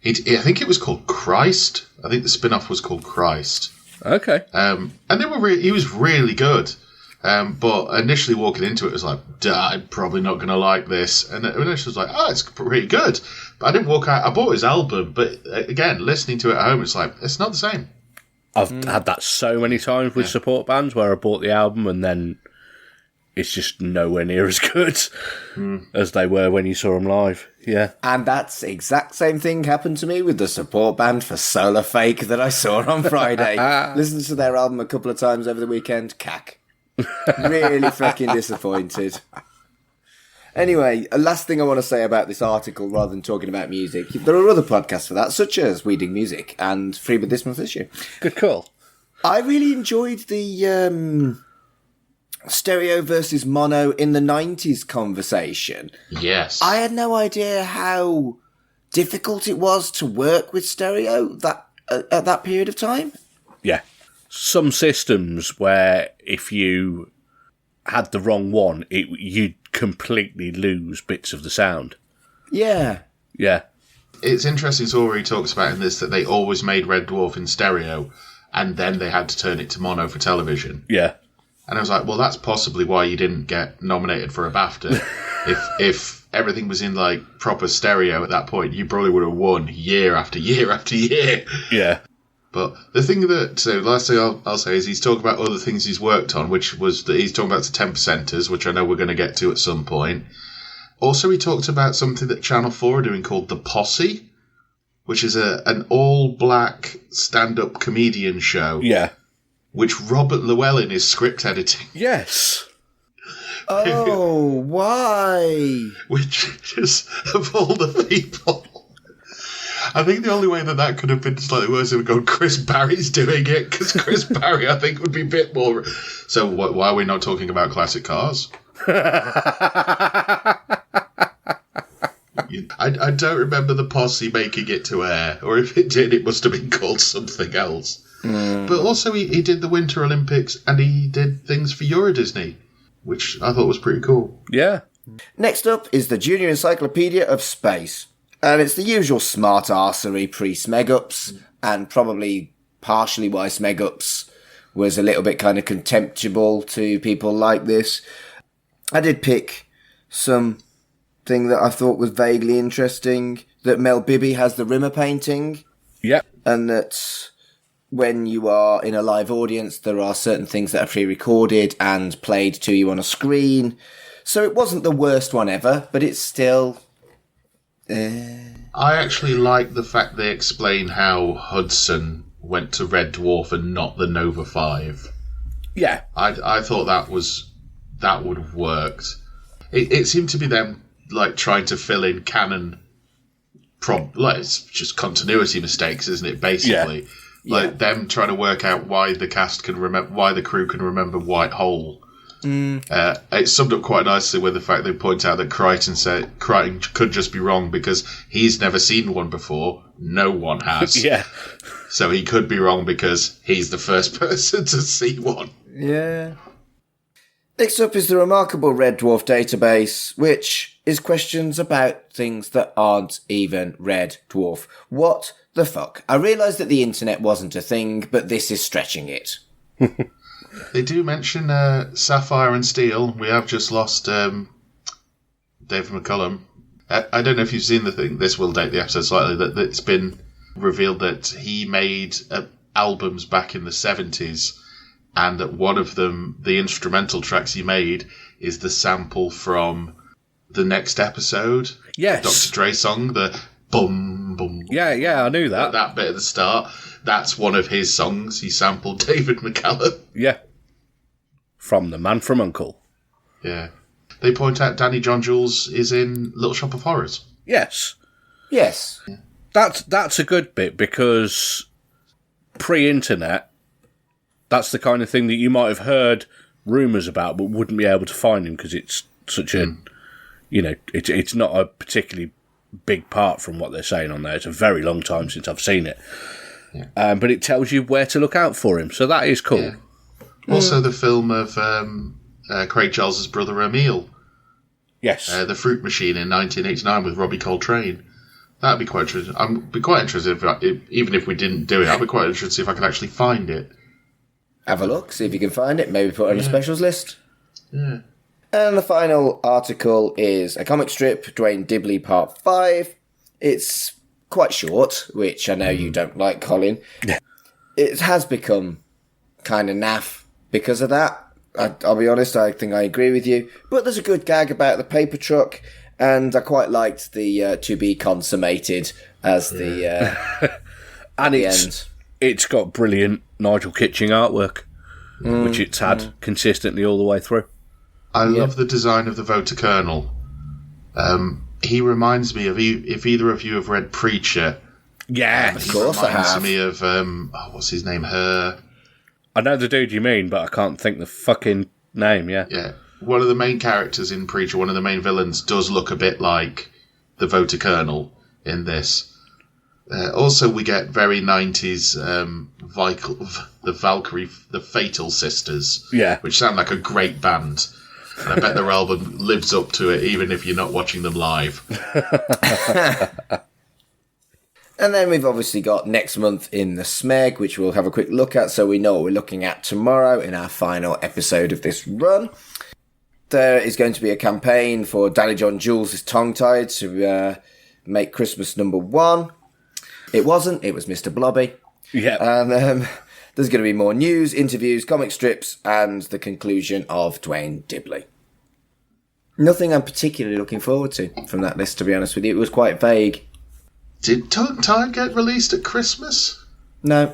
I think it was called Christ. I think the spin-off was called Christ. Okay. And they were he was really good. But initially walking into it was like, I'm probably not going to like this. And initially was like, oh, it's pretty good. But I didn't walk out. I bought his album. But again, listening to it at home, it's like, it's not the same. I've had that so many times with support bands where I bought the album and then it's just nowhere near as good as they were when you saw them live. Yeah. And that's the exact same thing happened to me with the support band for Solar Fake that I saw on Friday. Listened to their album a couple of times over the weekend. Cack. Really fucking disappointed. Anyway, a last thing I want to say about this article, rather than talking about music, there are other podcasts for that, such as Weeding Music and Free with This Month's Issue. Good call. I really enjoyed the stereo versus mono in the 90s conversation. Yes. I had no idea how difficult it was to work with stereo at that period of time. Yeah. Some systems where if you had the wrong one, you'd completely lose bits of the sound. Yeah. Yeah. It's interesting, Zori talks about in this that they always made Red Dwarf in stereo, and then they had to turn it to mono for television. Yeah. And I was like, well, that's possibly why you didn't get nominated for a BAFTA. if everything was in like proper stereo at that point, you probably would have won year after year after year. Yeah. But the thing last thing I'll say is he's talking about other things he's worked on, which was that he's talking about the 10%ers, which I know we're going to get to at some point. Also, he talked about something that Channel 4 are doing called The Posse, which is an all-black stand-up comedian show. Yeah. Which Robert Llewellyn is script editing. Yes. Oh, why? Which is, of all the people... I think the only way that could have been slightly worse if we go Chris Barry's doing it, because Chris Barry, I think, would be a bit more... So why are we not talking about classic cars? I don't remember The Posse making it to air, or if it did, it must have been called something else. But also he did the Winter Olympics, and he did things for Euro Disney, which I thought was pretty cool. Yeah. Next up is the Junior Encyclopedia of Space. And it's the usual smart arsery pre-Smegups, and probably partially why Smegups was a little bit kind of contemptible to people like this. I did pick something that I thought was vaguely interesting, that Mel Bibby has the Rimmer painting, Yep. and that when you are in a live audience, there are certain things that are pre-recorded and played to you on a screen. So it wasn't the worst one ever, but it's still... I actually like the fact they explain how Hudson went to Red Dwarf and not the Nova 5. Yeah. I thought that would have worked. It seemed to be them like trying to fill in canon it's just continuity mistakes, isn't it? Basically, them trying to work out why the cast can remember, why the crew can remember White Hole. It's summed up quite nicely with the fact they point out that Crichton could just be wrong because he's never seen one before. No one has. Yeah. So he could be wrong because he's the first person to see one. Yeah. Next up is the remarkable Red Dwarf database, which is questions about things that aren't even Red Dwarf. What the fuck? I realised that the internet wasn't a thing, but this is stretching it. They do mention Sapphire and Steel. We have just lost David McCullum. I don't know if you've seen the thing. This will date the episode slightly. That it's been revealed that he made albums back in the 70s, and that one of them, the instrumental tracks he made, is the sample from the next episode. Yes. The Dr. Dre song, the boom, boom. Yeah, I knew that. That bit at the start. That's one of his songs. He sampled David McCallum. Yeah. From The Man from U.N.C.L.E. Yeah. They point out Danny John Jules is in Little Shop of Horrors. Yes. Yes. That's a good bit, because pre-internet, that's the kind of thing that you might have heard rumours about but wouldn't be able to find him, because it's such a, it's not a particularly big part from what they're saying on there. It's a very long time since I've seen it. Yeah. But it tells you where to look out for him, so that is cool. Yeah. Also the film of Craig Charles's brother Emile. Yes. The Fruit Machine in 1989 with Robbie Coltrane. That'd be quite interesting. I'd be quite interested, even if we didn't do it, I'd be quite interested to see if I could actually find it. Have a look, see if you can find it, maybe put it on a specials list. Yeah. And the final article is a comic strip, Dwayne Dibley Part 5. It's quite short, which I know you don't like, Colin. Yeah. It has become kind of naff because of that. I'll be honest, I think I agree with you. But there's a good gag about the paper truck, and I quite liked the to be consummated as the and the it's end. It's got brilliant Nigel Kitching artwork, which it's had consistently all the way through. I love the design of the voter colonel. He reminds me of, if either of you have read Preacher. Yeah, of course I have. He reminds me of, what's his name? I know the dude you mean, but I can't think the fucking name, yeah. Yeah. One of the main characters in Preacher, one of the main villains, does look a bit like the voter colonel in this. Also, we get very 90s the Fatal Sisters, which sound like a great band. And I bet their album lives up to it, even if you're not watching them live. And then we've obviously got next month in the Smeg, which we'll have a quick look at, so we know what we're looking at tomorrow in our final episode of this run. There is going to be a campaign for Danny John Jules' Tongue-Tied to make Christmas #1. It wasn't, it was Mr. Blobby. Yeah. And there's going to be more news, interviews, comic strips, and the conclusion of Dwayne Dibley. Nothing I'm particularly looking forward to from that list, to be honest with you. It was quite vague. Did Tongue-Tied get released at Christmas? No.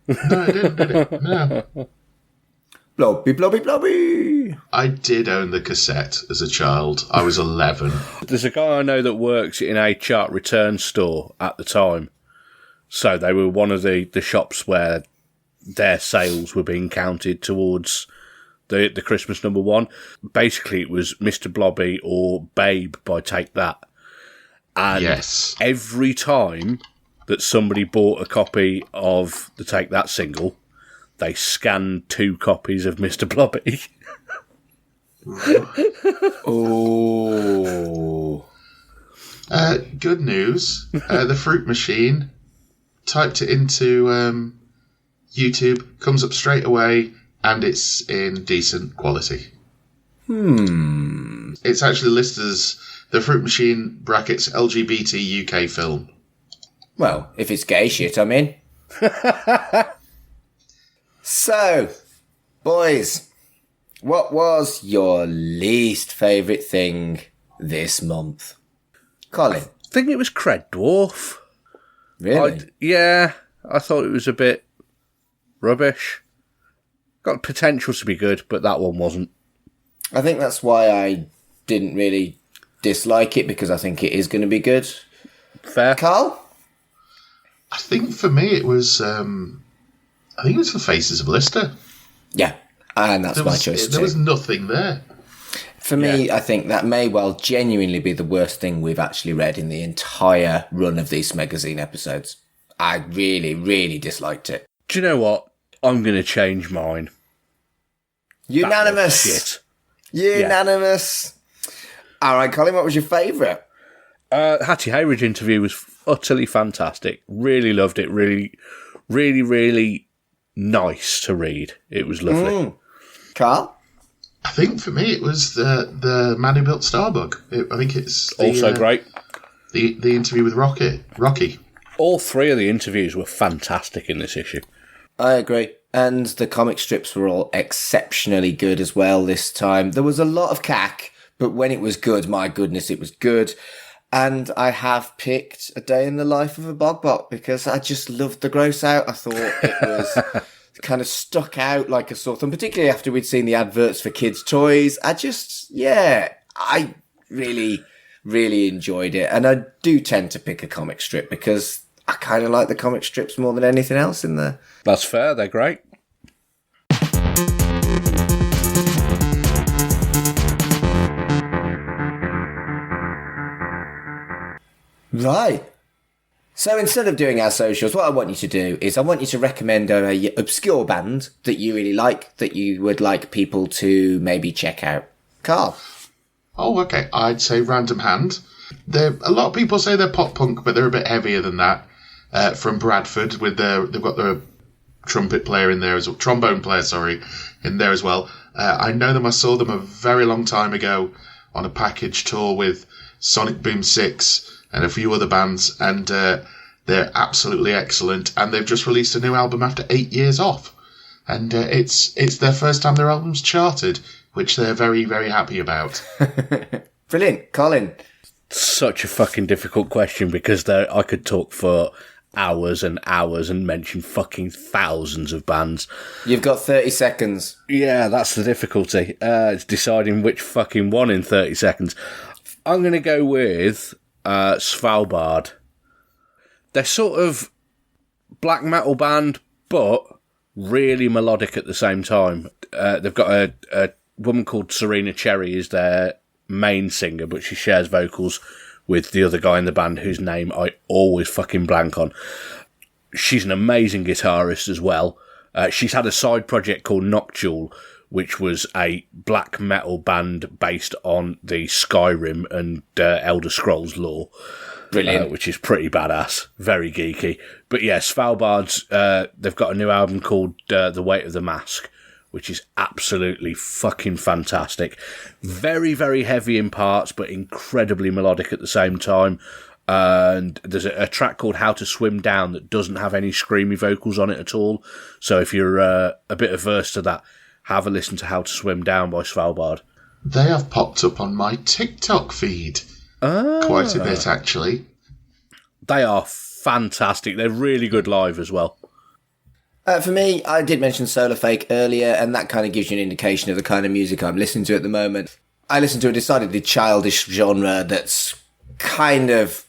No, it didn't, did it? No. Blobby, blobby, blobby! I did own the cassette as a child. I was 11. There's a guy I know that works in a chart return store at the time. So they were one of the shops where their sales were being counted towards the Christmas #1. Basically, it was Mr. Blobby or Babe by Take That. And every time that somebody bought a copy of the Take That single, they scanned 2 copies of Mr. Blobby. Oh. Good news. The Fruit Machine, typed it into YouTube, comes up straight away, and it's in decent quality. It's actually listed as the Fruit Machine brackets LGBT UK film. Well, if it's gay shit, I'm in. So, boys, what was your least favourite thing this month? Colin? I think it was Red Dwarf. Really? I thought it was a bit rubbish. Got potential to be good, but that one wasn't. I think that's why I didn't really dislike it, because I think it is going to be good. Fair. Carl? I think for me it was, The Faces of Lister. Yeah, and that's my choice too. There was nothing there. For me, I think that may well genuinely be the worst thing we've actually read in the entire run of these Smegazine episodes. I really, really disliked it. Do you know what? I'm going to change mine. Unanimous. Shit. Unanimous. Yeah. All right, Colin, what was your favourite? Hattie Hayridge interview was utterly fantastic. Really loved it. Really, really, really nice to read. It was lovely. Carl? I think for me it was the Man Who Built Starbug. I think it's also great. The interview with Rocky. All 3 of the interviews were fantastic in this issue. I agree. And the comic strips were all exceptionally good as well this time. There was a lot of cack, but when it was good, my goodness, it was good. And I have picked A Day in the Life of a Bogbot because I just loved the gross out. I thought it was kind of stuck out like a sore thumb, particularly after we'd seen the adverts for kids' toys. I really, really enjoyed it. And I do tend to pick a comic strip because I kind of like the comic strips more than anything else in there. That's fair, they're great. Right. So instead of doing our socials, what I want you to do is I want you to recommend a obscure band that you really like, that you would like people to maybe check out. Carl. Oh, okay. I'd say Random Hand. A lot of people say they're pop punk, but they're a bit heavier than that. From Bradford, they've got their trumpet player in there trombone player, in there as well. I know them. I saw them a very long time ago on a package tour with Sonic Boom 6 and a few other bands, and they're absolutely excellent. And they've just released a new album after 8 years off, and it's their first time their album's charted, which they're very, very happy about. Brilliant, Colin. Such a fucking difficult question because I could talk for hours and hours and mention fucking thousands of bands. You've got 30 seconds. Yeah, that's the difficulty. It's deciding which fucking one in 30 seconds. I'm going to go with Svalbard. They're sort of black metal band, but really melodic at the same time. They've got a woman called Serena Cherry is their main singer, but she shares vocals with the other guy in the band whose name I always fucking blank on. She's an amazing guitarist as well. She's had a side project called Noctule, which was a black metal band based on the Skyrim and Elder Scrolls lore. Brilliant. Which is pretty badass. Very geeky. But yeah, Svalbard's, they've got a new album called The Weight of the Mask, which is absolutely fucking fantastic. Very, very heavy in parts, but incredibly melodic at the same time. And there's a track called How to Swim Down that doesn't have any screamy vocals on it at all. So if you're a bit averse to that, have a listen to How to Swim Down by Svalbard. They have popped up on my TikTok feed. Quite a bit, actually. They are fantastic. They're really good live as well. For me, I did mention Solar Fake earlier, and that kind of gives you an indication of the kind of music I'm listening to at the moment. I listen to a decidedly childish genre that's kind of,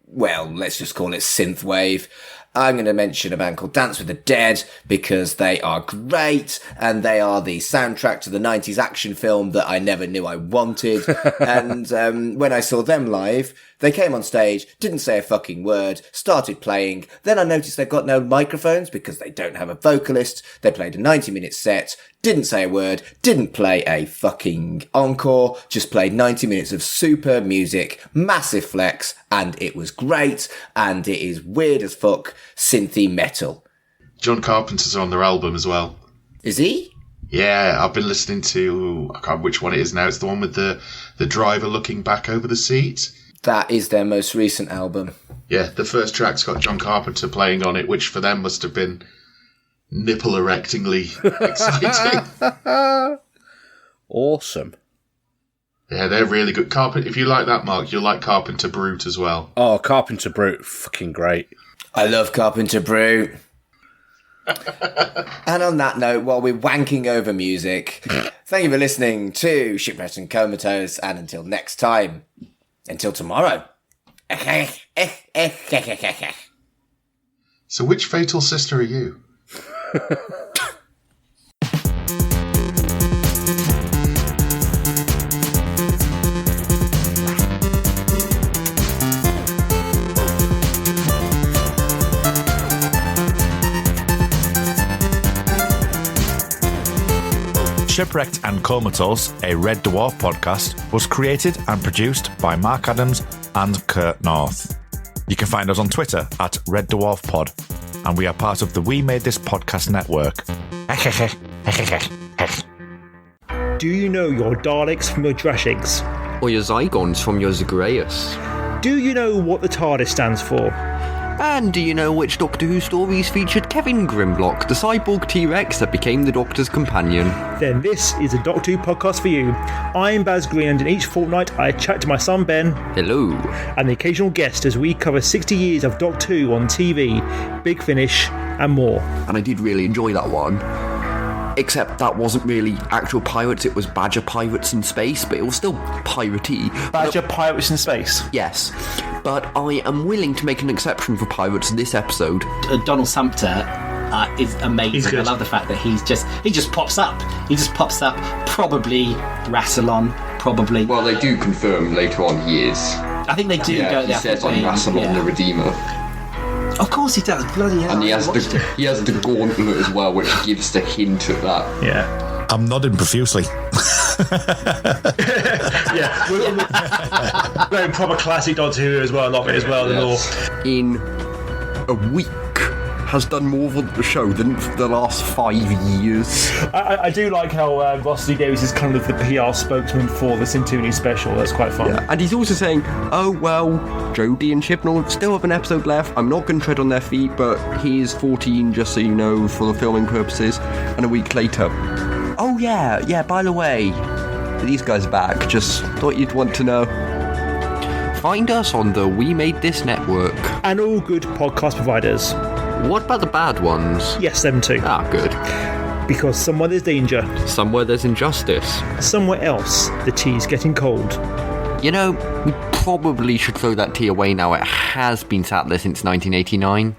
well, let's just call it synthwave. I'm going to mention a band called Dance with the Dead because they are great and they are the soundtrack to the 90s action film that I never knew I wanted. And when I saw them live, they came on stage, didn't say a fucking word, started playing. Then I noticed they've got no microphones because they don't have a vocalist. They played a 90-minute set, didn't say a word, didn't play a fucking encore, just played 90 minutes of super music, massive flex, and it was great, and it is weird as fuck, synthy metal. John Carpenter's on their album as well. Is he? Yeah, I've been listening to, I can't remember which one it is now, it's the one with the driver looking back over the seat. That is their most recent album. Yeah, the first track's got John Carpenter playing on it, which for them must have been nipple-erectingly exciting. Awesome. Yeah, they're really good. If you like that, Mark, you'll like Carpenter Brute as well. Oh, Carpenter Brute, fucking great. I love Carpenter Brute. And on that note, while we're wanking over music, thank you for listening to Shipwrecked and Comatose, and until next time, until tomorrow. So which fatal sister are you? Shipwrecked and Comatose, a Red Dwarf podcast, was created and produced by Mark Adams and Kurt North. You can find us on Twitter at Red Dwarf Pod, and we are part of the We Made This Podcast network. Do you know your Daleks from your Drashings? Or your Zygons from your Zagreus? Do you know what the TARDIS stands for? And do you know which Doctor Who stories featured Kevin Grimlock, the cyborg T-Rex that became the Doctor's companion? Then this is a Doctor Who podcast for you. I'm Baz Green, and in each fortnight I chat to my son Ben. Hello. And the occasional guest as we cover 60 years of Doctor Who on TV, Big Finish, and more. And I did really enjoy that one. Except that wasn't really actual pirates, it was Badger pirates in space, but it was still piratey. Badger Pirates in Space? Yes. But I am willing to make an exception for pirates in this episode. Donald Sumter is amazing. I love the fact that he just pops up. He just pops up. Probably Rassilon. Probably. Well, they do confirm later on he is. I think they do. Yeah, he says I'm Rassilon the Redeemer. Of course he does. Bloody hell. And he has the gauntlet as well, which gives the hint of that. Yeah. I'm nodding profusely. Yeah. Very proper classic Doctor Who as well. I love it as well. Yes. In a week has done more for the show than for the last 5 years. I do like how Ross Lee Davies is kind of the PR spokesman for the Centurion special. That's quite fun. Yeah, and he's also saying, oh, well, Jodie and Chibnall still have an episode left. I'm not going to tread on their feet, but he is 14, just so you know, for the filming purposes. And a week later, oh, yeah, by the way, these guys are back. Just thought you'd want to know. Find us on the We Made This network. And all good podcast providers. What about the bad ones? Yes, them too. Ah, good. Because somewhere there's danger. Somewhere there's injustice. Somewhere else, the tea's getting cold. You know, we probably should throw that tea away now. It has been sat there since 1989.